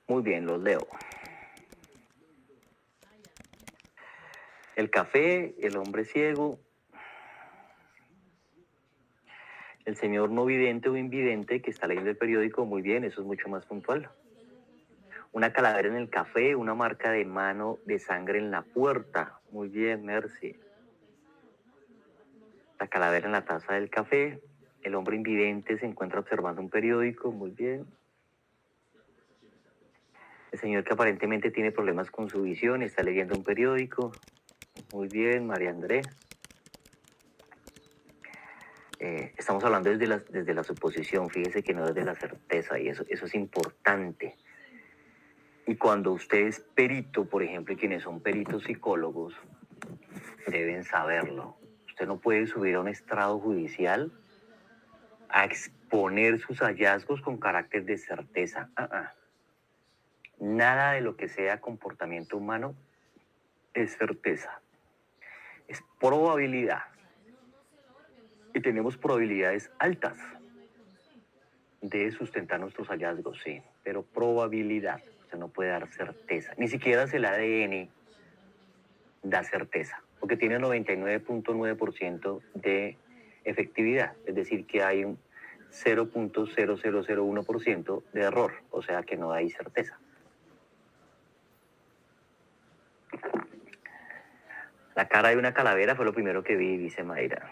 Muy bien, los leo. El café, el hombre ciego, el señor no vidente o invidente que está leyendo el periódico, muy bien, eso es mucho más puntual. Una calavera en el café, una marca de mano de sangre en la puerta, muy bien, merci. La calavera en la taza del café, el hombre invidente se encuentra observando un periódico, muy bien. El señor que aparentemente tiene problemas con su visión está leyendo un periódico, muy bien, María André. Estamos hablando desde la suposición, fíjese que no desde la certeza, y eso es importante. Y cuando usted es perito, por ejemplo, y quienes son peritos psicólogos, deben saberlo. Usted no puede subir a un estrado judicial a exponer sus hallazgos con carácter de certeza. Nada de lo que sea comportamiento humano es certeza. Es probabilidad. Y tenemos probabilidades altas de sustentar nuestros hallazgos, sí. pero probabilidad. Usted no puede dar certeza. Ni siquiera el ADN da certeza, porque tiene 99.9% de efectividad, es decir, que hay un 0.0001% de error, o sea que no hay certeza. La cara de una calavera fue lo primero que vi, dice Mayra.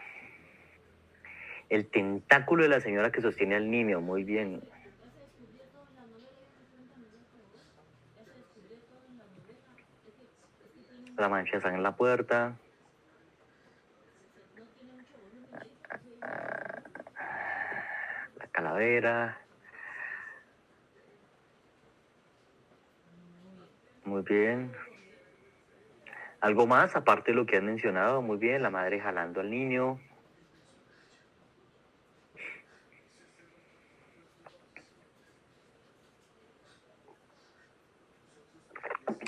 El tentáculo de la señora que sostiene al niño, muy bien. La mancha de sangre en la puerta. La calavera. Muy bien. ¿Algo más aparte de lo que han mencionado? Muy bien, la madre jalando al niño.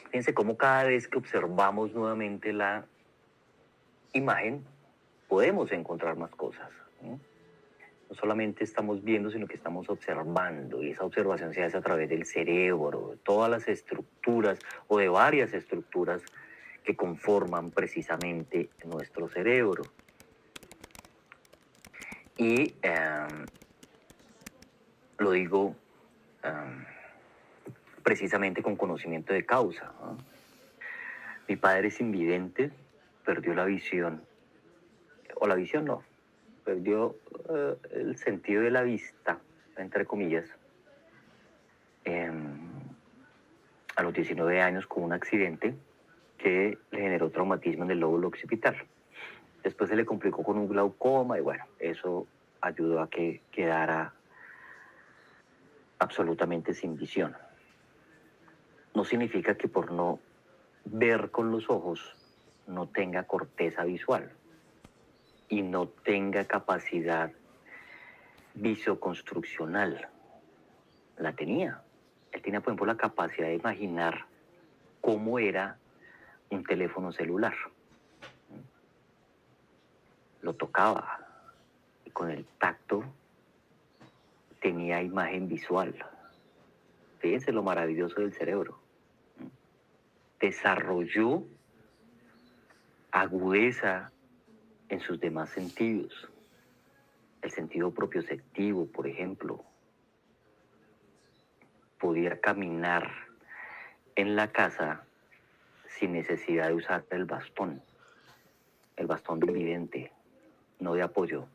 Fíjense cómo cada vez que observamos nuevamente la imagen, podemos encontrar más cosas, ¿no? No solamente estamos viendo, sino que estamos observando, y esa observación se hace a través del cerebro, de todas las estructuras o de varias estructuras que conforman precisamente nuestro cerebro. Y lo digo precisamente con conocimiento de causa, ¿no? Mi padre es invidente, perdió la visión, o la visión no, perdió el sentido de la vista, entre comillas, a los 19 años con un accidente que le generó traumatismo en el lóbulo occipital. Después se le complicó con un glaucoma y bueno, eso ayudó a que quedara absolutamente sin visión. No significa que por no ver con los ojos no tenga corteza visual y no tenga capacidad visoconstruccional. La tenía. Él tenía, por ejemplo, la capacidad de imaginar cómo era un teléfono celular. Lo tocaba y con el tacto tenía imagen visual. Fíjense lo maravilloso del cerebro. Desarrolló agudeza en sus demás sentidos. El sentido propioceptivo, por ejemplo. Podía caminar en la casa sin necesidad de usar el bastón de invidente, no de apoyo,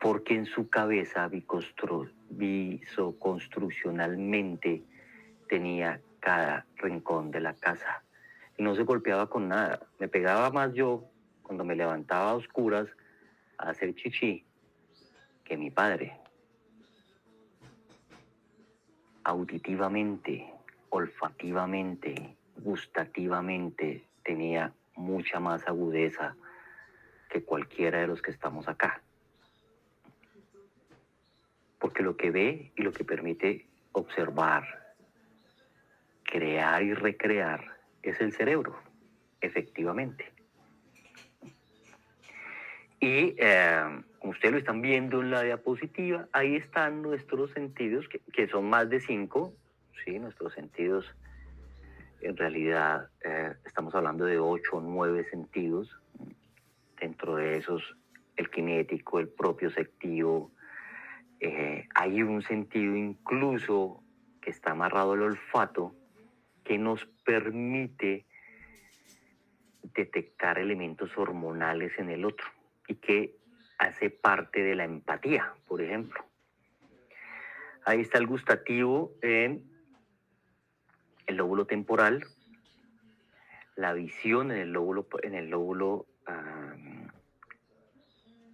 porque en su cabeza visoconstruccionalmente tenía cada rincón de la casa y no se golpeaba con nada. Me pegaba más yo cuando me levantaba a oscuras a hacer chichi que mi padre. Auditivamente, olfativamente, gustativamente tenía mucha más agudeza que cualquiera de los que estamos acá. Porque lo que ve y lo que permite observar, crear y recrear es el cerebro, efectivamente. Y como ustedes lo están viendo en la diapositiva, ahí están nuestros sentidos, que son más de 5, ¿sí? Nuestros sentidos, en realidad, estamos hablando de 8 o 9 sentidos. Dentro de esos, el kinético, el propioceptivo. Hay un sentido incluso que está amarrado al olfato, que nos permite detectar elementos hormonales en el otro y que hace parte de la empatía, por ejemplo. Ahí está el gustativo en el lóbulo temporal, la visión en el lóbulo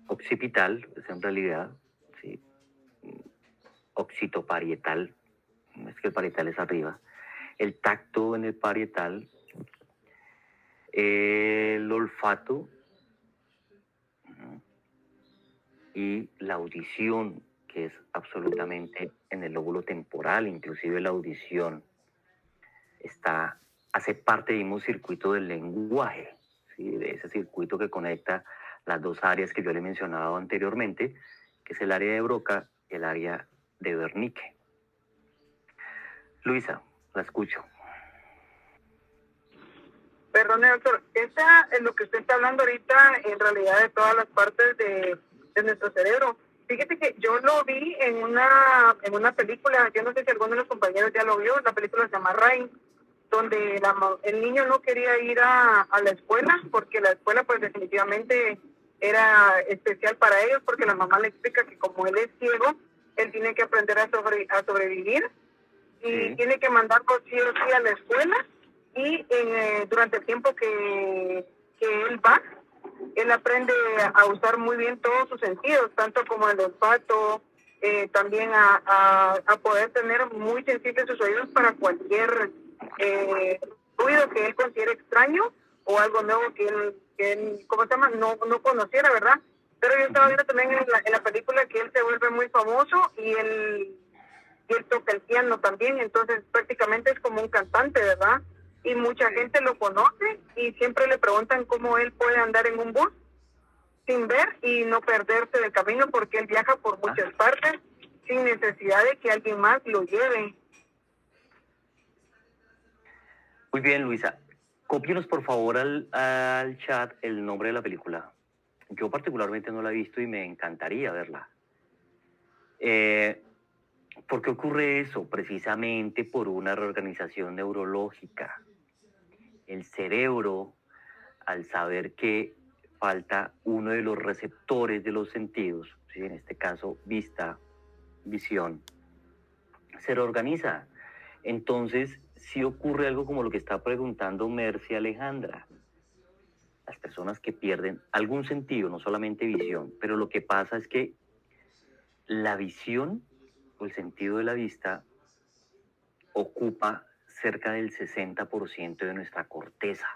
occipital, es en realidad, ¿sí? Occitoparietal, es que el parietal es arriba, el tacto en el parietal, el olfato y la audición, que es absolutamente en el lóbulo temporal. Inclusive la audición hace parte del mismo circuito del lenguaje, ¿sí? De ese circuito que conecta las dos áreas que yo le he mencionado anteriormente, que es el área de Broca y el área de Wernicke. Luisa, la escucho. Perdone, doctor, lo que usted está hablando ahorita, en realidad de todas las partes de nuestro cerebro. Fíjate que yo lo vi en una película, yo no sé si alguno de los compañeros ya lo vio, la película se llama Rain, donde el niño no quería ir a la escuela, porque la escuela pues definitivamente era especial para ellos, porque la mamá le explica que como él es ciego, él tiene que aprender a sobrevivir y Sí. tiene que mandarlo sí o sí a la escuela, y durante el tiempo que él va, él aprende a usar muy bien todos sus sentidos, tanto como el olfato, también a poder tener muy sensibles sus oídos para cualquier ruido que él considere extraño o algo nuevo que él ¿cómo se llama? No conociera, ¿verdad? Pero yo estaba viendo también en la película que él se vuelve muy famoso y él toca el piano también, entonces prácticamente es como un cantante, ¿verdad? Y mucha gente lo conoce y siempre le preguntan cómo él puede andar en un bus sin ver y no perderse del camino, porque él viaja por muchas partes sin necesidad de que alguien más lo lleve. Muy bien, Luisa. Cópienos por favor al chat el nombre de la película. Yo particularmente no la he visto y me encantaría verla. ¿Por qué ocurre eso? Precisamente por una reorganización neurológica. El cerebro, al saber que falta uno de los receptores de los sentidos, ¿sí? En este caso vista, visión, se reorganiza. Entonces, sí ocurre algo como lo que está preguntando Mercy Alejandra. Las personas que pierden algún sentido, no solamente visión, pero lo que pasa es que la visión o el sentido de la vista ocupa cerca del 60% de nuestra corteza.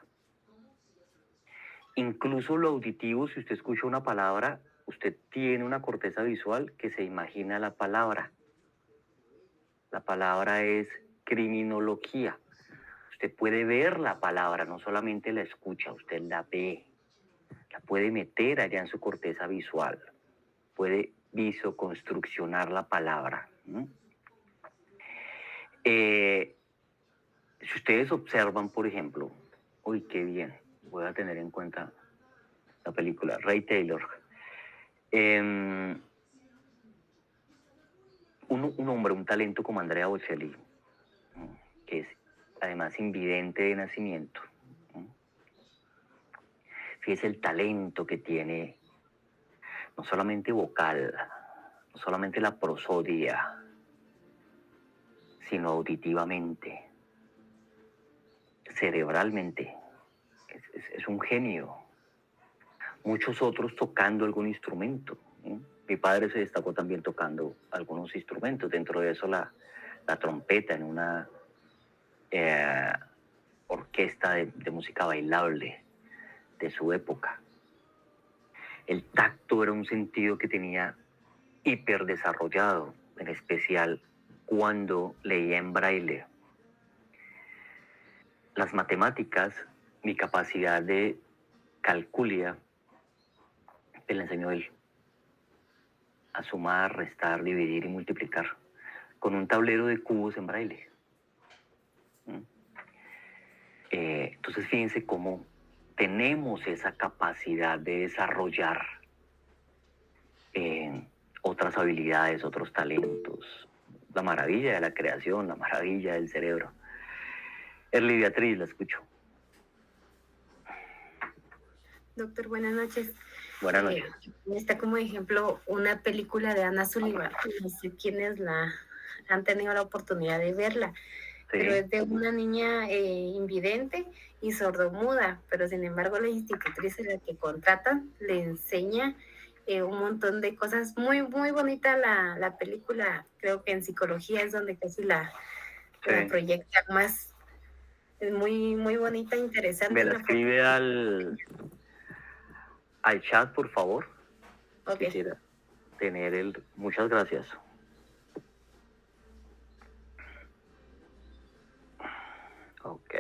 Incluso lo auditivo, si usted escucha una palabra, usted tiene una corteza visual que se imagina la palabra. La palabra es criminología. Usted puede ver la palabra, no solamente la escucha, usted la ve. La puede meter allá en su corteza visual. Puede visoconstruccionar la palabra. Si ustedes observan, por ejemplo, uy, qué bien, voy a tener en cuenta la película, Ray Taylor. Un hombre, un talento como Andrea Bocelli, que es además invidente de nacimiento. Fíjese el talento que tiene, no solamente vocal, no solamente la prosodia, sino auditivamente, cerebralmente. Es un genio. Muchos otros tocando algún instrumento. Mi padre se destacó también tocando algunos instrumentos, dentro de eso la trompeta en una orquesta de música bailable de su época. El tacto era un sentido que tenía hiperdesarrollado, en especial cuando leía en braille. Las matemáticas, mi capacidad de calculia, me la enseñó él. A sumar, restar, dividir y multiplicar con un tablero de cubos en braille. Entonces fíjense cómo tenemos esa capacidad de desarrollar otras habilidades, otros talentos. La maravilla de la creación, la maravilla del cerebro. Erly Beatriz, la escucho. Doctor, buenas noches. Buenas noches. Está como ejemplo una película de Anna Sullivan. No sé quiénes han tenido la oportunidad de verla, Sí. pero es de una niña invidente y sordomuda, pero sin embargo la institutriz a la que contratan le enseña un montón de cosas. Muy, muy bonita la película. Creo que en psicología es donde casi la proyecta más. Es muy, muy bonita, interesante. Me la escribe al chat, por favor. Ok. Quisiera tener Muchas gracias. Ok.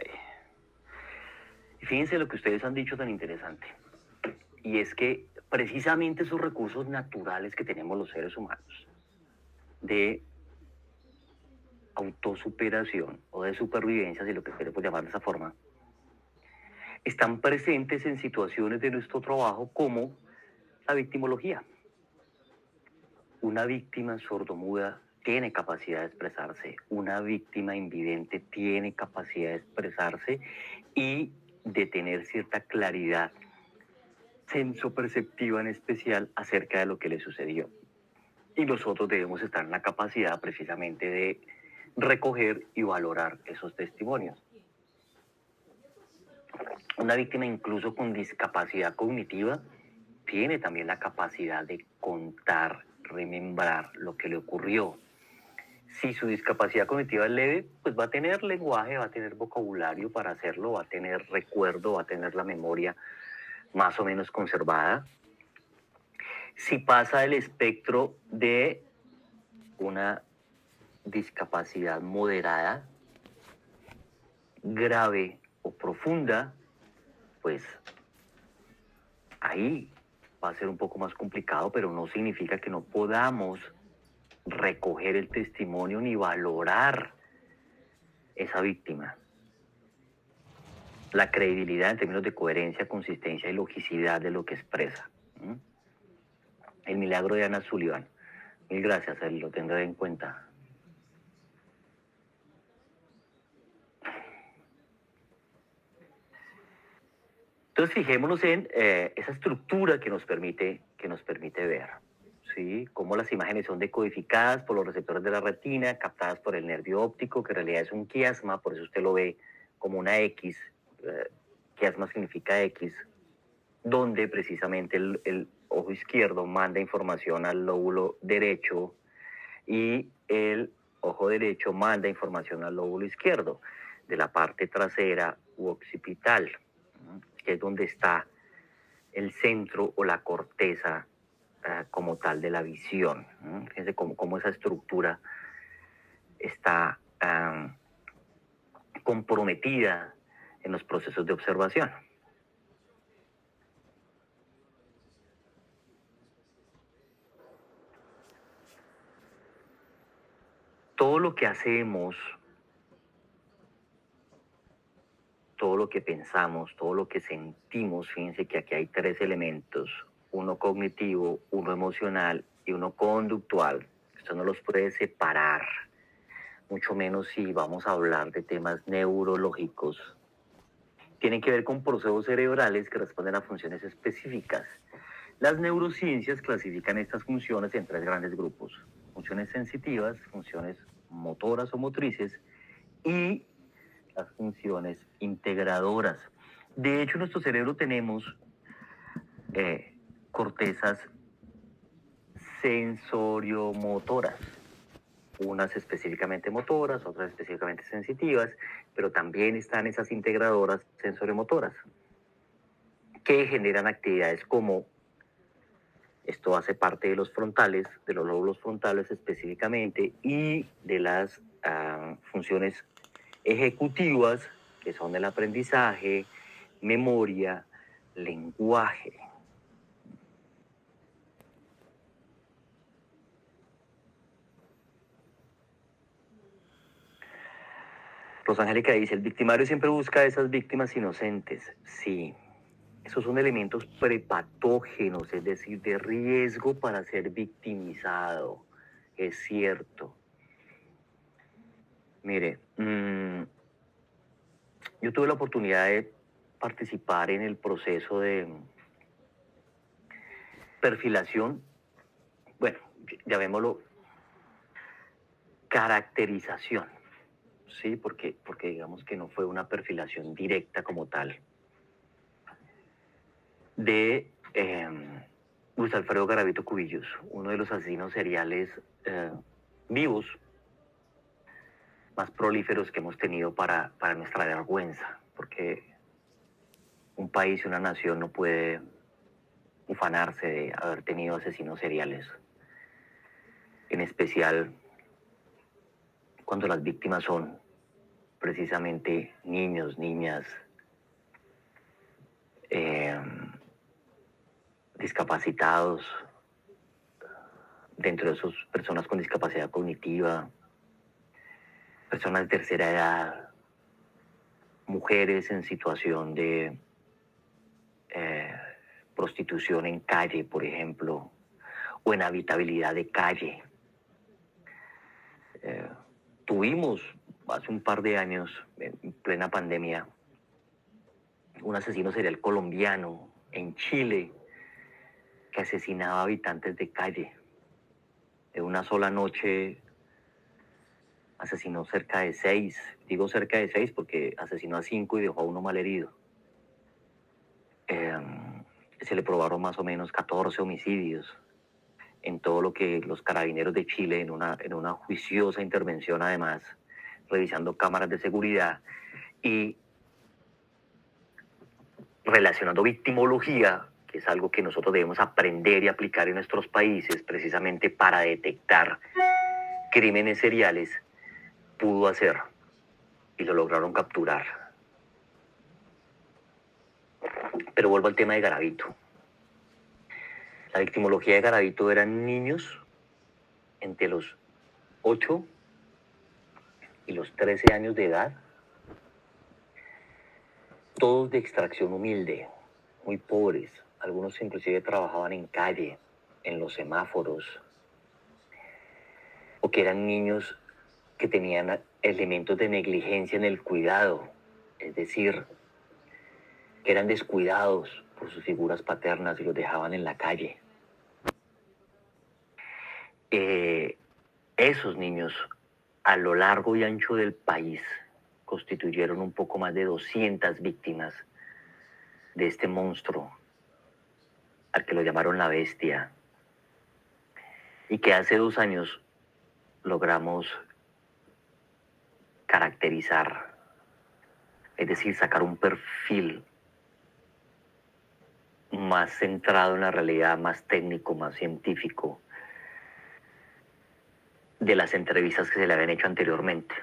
Y fíjense lo que ustedes han dicho tan interesante. Y es que precisamente esos recursos naturales que tenemos los seres humanos de autosuperación o de supervivencia, si lo que queremos llamar de esa forma, están presentes en situaciones de nuestro trabajo como la victimología. Una víctima sordomuda tiene capacidad de expresarse, una víctima invidente tiene capacidad de expresarse y de tener cierta claridad sensoperceptiva en especial acerca de lo que le sucedió. Y nosotros debemos estar en la capacidad precisamente de recoger y valorar esos testimonios. Una víctima incluso con discapacidad cognitiva tiene también la capacidad de contar, remembrar lo que le ocurrió. Si su discapacidad cognitiva es leve, pues va a tener lenguaje, va a tener vocabulario para hacerlo, va a tener recuerdo, va a tener la memoria más o menos conservada. Si pasa el espectro de una discapacidad moderada, grave o profunda, pues ahí va a ser un poco más complicado, pero no significa que no podamos recoger el testimonio ni valorar esa víctima. La credibilidad en términos de coherencia, consistencia y logicidad de lo que expresa. El milagro de Ana Sullivan. Mil gracias, lo tendré en cuenta. Entonces fijémonos en esa estructura que nos permite ver, ¿sí? Cómo las imágenes son decodificadas por los receptores de la retina, captadas por el nervio óptico, que en realidad es un quiasma, por eso usted lo ve como una X. Quiasma significa X, donde precisamente el ojo izquierdo manda información al lóbulo derecho y el ojo derecho manda información al lóbulo izquierdo, de la parte trasera u occipital, que es donde está el centro o la corteza como tal de la visión. Fíjense cómo esa estructura está comprometida en los procesos de observación. Todo lo que hacemos, todo lo que pensamos, todo lo que sentimos, fíjense que aquí hay tres elementos, uno cognitivo, uno emocional y uno conductual. Esto no los puede separar, mucho menos si vamos a hablar de temas neurológicos. Tienen que ver con procesos cerebrales que responden a funciones específicas. Las neurociencias clasifican estas funciones en tres grandes grupos: funciones sensitivas, funciones motoras o motrices y las funciones integradoras. De hecho, en nuestro cerebro tenemos cortezas sensoriomotoras, unas específicamente motoras, otras específicamente sensitivas, pero también están esas integradoras sensoriomotoras que generan actividades como, esto hace parte de los frontales, de los lóbulos frontales específicamente, y de las funciones ejecutivas, que son el aprendizaje, memoria, lenguaje. Rosangélica dice, el victimario siempre busca a esas víctimas inocentes. Sí, esos son elementos prepatógenos, es decir, de riesgo para ser victimizado. Es cierto. Mire, yo tuve la oportunidad de participar en el proceso de perfilación, bueno, llamémoslo caracterización, ¿sí? Porque digamos que no fue una perfilación directa como tal, de Luis Alfredo Garavito Cubillos, uno de los asesinos seriales vivos más prolíferos que hemos tenido para nuestra vergüenza, porque un país y una nación no puede ufanarse de haber tenido asesinos seriales, en especial cuando las víctimas son precisamente niños, niñas, discapacitados, dentro de esas personas con discapacidad cognitiva, personas de tercera edad, mujeres en situación de prostitución en calle, por ejemplo, o en habitabilidad de calle. Tuvimos hace un par de años, en plena pandemia, un asesino serial colombiano en Chile que asesinaba habitantes de calle. En una sola noche asesinó cerca de 6. Digo cerca de 6 porque asesinó a 5 y dejó a uno malherido. Se le probaron más o menos 14 homicidios en todo lo que los carabineros de Chile, en una juiciosa intervención además, revisando cámaras de seguridad y relacionando victimología, que es algo que nosotros debemos aprender y aplicar en nuestros países precisamente para detectar crímenes seriales, pudo hacer y lo lograron capturar. Pero vuelvo al tema de Garavito. La victimología de Garavito eran niños entre los 8 y los 13 años de edad, todos de extracción humilde, muy pobres. Algunos inclusive trabajaban en calle, en los semáforos, o que eran niños que tenían elementos de negligencia en el cuidado, es decir, que eran descuidados por sus figuras paternas y los dejaban en la calle. Esos niños, a lo largo y ancho del país, constituyeron un poco más de 200 víctimas de este monstruo, al que lo llamaron la bestia, y que hace 2 años logramos caracterizar, es decir, sacar un perfil más centrado en la realidad, más técnico, más científico, de las entrevistas que se le habían hecho anteriormente.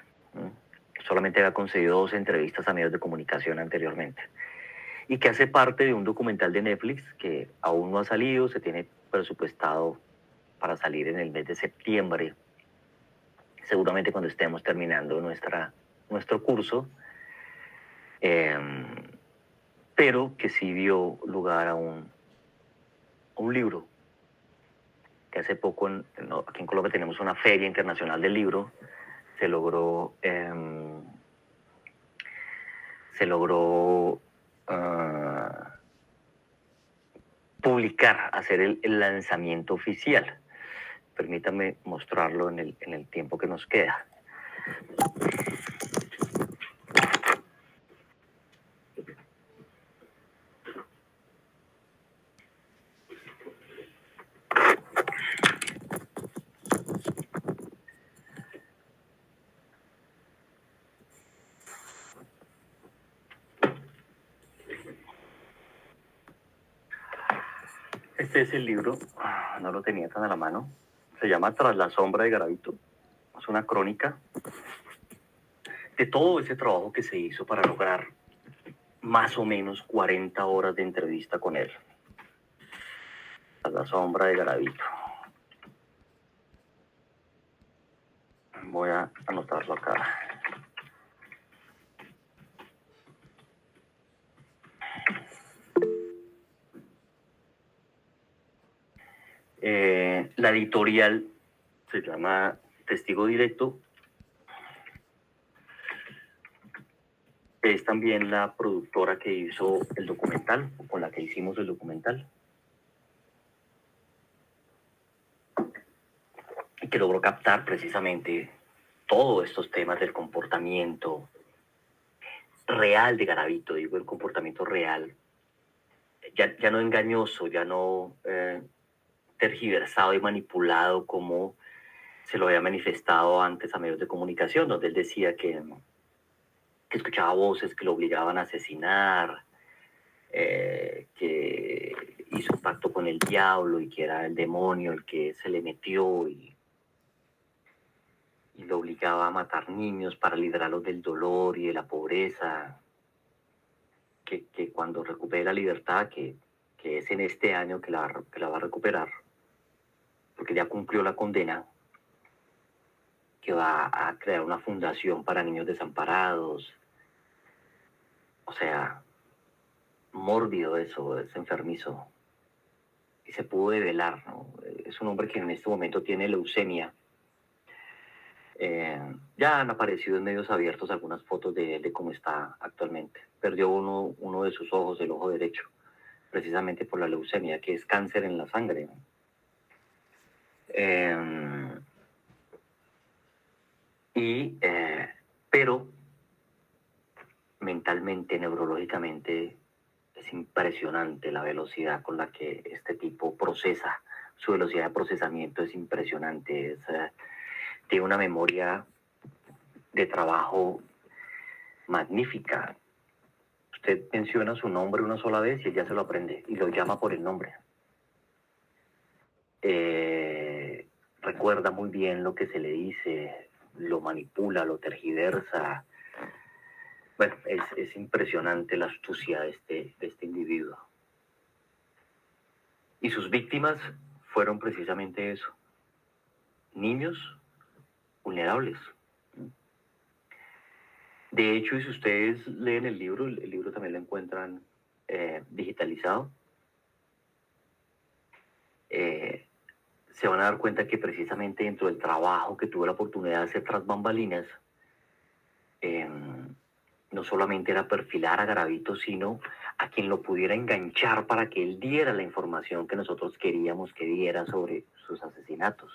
Solamente había concedido 2 entrevistas a medios de comunicación anteriormente. Y que hace parte de un documental de Netflix que aún no ha salido, se tiene presupuestado para salir en el mes de septiembre, seguramente cuando estemos terminando nuestro curso, pero que sí dio lugar a un libro, que hace poco aquí en Colombia tenemos una feria internacional del libro, se logró publicar, hacer el lanzamiento oficial. Permítame mostrarlo en el tiempo que nos queda. Este es el libro, no lo tenía tan a la mano, se llama Tras la sombra de Garavito. Es una crónica de todo ese trabajo que se hizo para lograr más o menos 40 horas de entrevista con él. Tras la sombra de Garavito. Voy a anotarlo acá. La editorial se llama Testigo Directo. Es también la productora que hizo el documental, o con la que hicimos el documental, y que logró captar precisamente todos estos temas del comportamiento real de Garavito, digo el comportamiento real, ya no engañoso, ya no tergiversado y manipulado como se lo había manifestado antes a medios de comunicación, donde él decía que escuchaba voces que lo obligaban a asesinar, que hizo un pacto con el diablo y que era el demonio el que se le metió y lo obligaba a matar niños para librarlos del dolor y de la pobreza, que cuando recupere la libertad, que es en este año que la va a recuperar, porque ya cumplió la condena, que va a crear una fundación para niños desamparados. O sea, mórbido eso, es enfermizo. Y se pudo develar, ¿no? Es un hombre que en este momento tiene leucemia. Ya han aparecido en medios abiertos algunas fotos de él, de cómo está actualmente. Perdió uno de sus ojos, el ojo derecho, precisamente por la leucemia, que es cáncer en la sangre, ¿no? Pero mentalmente, neurológicamente, es impresionante la velocidad con la que este tipo procesa. Su velocidad de procesamiento es impresionante. Tiene una memoria de trabajo magnífica. Usted menciona su nombre una sola vez y él ya se lo aprende y lo llama por el nombre. Recuerda muy bien lo que se le dice, lo manipula, lo tergiversa. Bueno, es impresionante la astucia de este individuo. Y sus víctimas fueron precisamente eso, niños vulnerables. De hecho, y si ustedes leen el libro también lo encuentran digitalizado, se van a dar cuenta que precisamente dentro del trabajo que tuve la oportunidad de hacer tras bambalinas, no solamente era perfilar a Garavito, sino a quien lo pudiera enganchar para que él diera la información que nosotros queríamos que diera sobre sus asesinatos.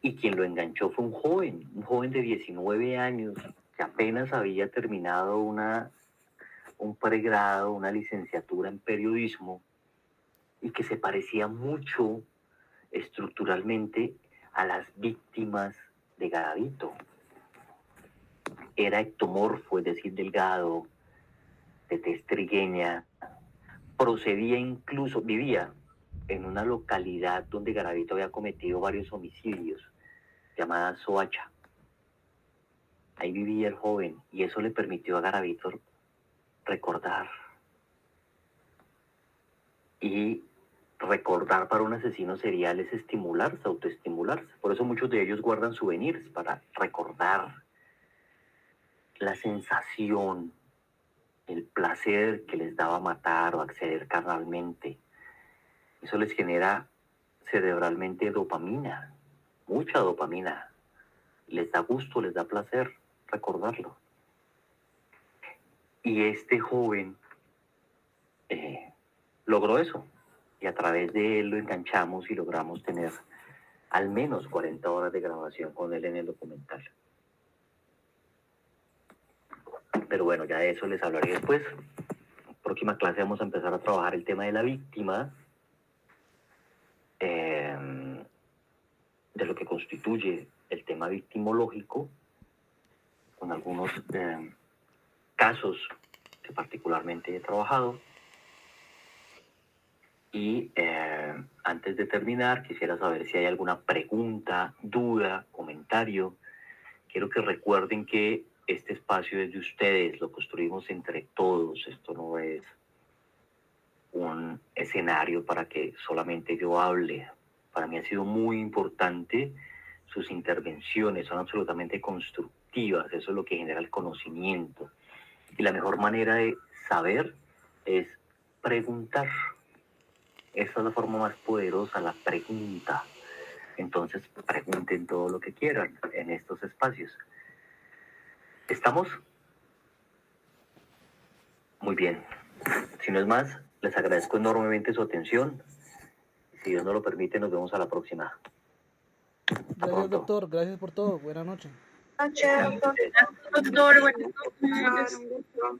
Y quien lo enganchó fue un joven de 19 años, que apenas había terminado un pregrado, una licenciatura en periodismo, y que se parecía mucho estructuralmente a las víctimas de Garavito. Era ectomorfo, es decir, delgado, de tez trigueña, vivía en una localidad donde Garavito había cometido varios homicidios, llamada Soacha. Ahí vivía el joven y eso le permitió a Garavito recordar. Y recordar para un asesino serial es estimularse, autoestimularse. Por eso muchos de ellos guardan souvenirs para recordar la sensación, el placer que les daba matar o acceder carnalmente. Eso les genera cerebralmente dopamina, mucha dopamina. Les da gusto, les da placer recordarlo. Y este joven logró eso. Y a través de él lo enganchamos y logramos tener al menos 40 horas de grabación con él en el documental. Pero bueno, ya de eso les hablaré después. En próxima clase vamos a empezar a trabajar el tema de la víctima, de lo que constituye el tema victimológico, con algunos casos que particularmente he trabajado. Y antes de terminar, quisiera saber si hay alguna pregunta, duda, comentario. Quiero que recuerden que este espacio es de ustedes, lo construimos entre todos. Esto no es un escenario para que solamente yo hable. Para mí ha sido muy importante sus intervenciones, son absolutamente constructivas. Eso es lo que genera el conocimiento. Y la mejor manera de saber es preguntar. Esa es la forma más poderosa, la pregunta. Entonces, pregunten todo lo que quieran en estos espacios. ¿Estamos? Muy bien. Si no es más, les agradezco enormemente su atención. Si Dios nos lo permite, nos vemos a la próxima. Gracias, doctor. Gracias por todo. Buenas noches. Gracias, Doctor, buenas noches. doctor.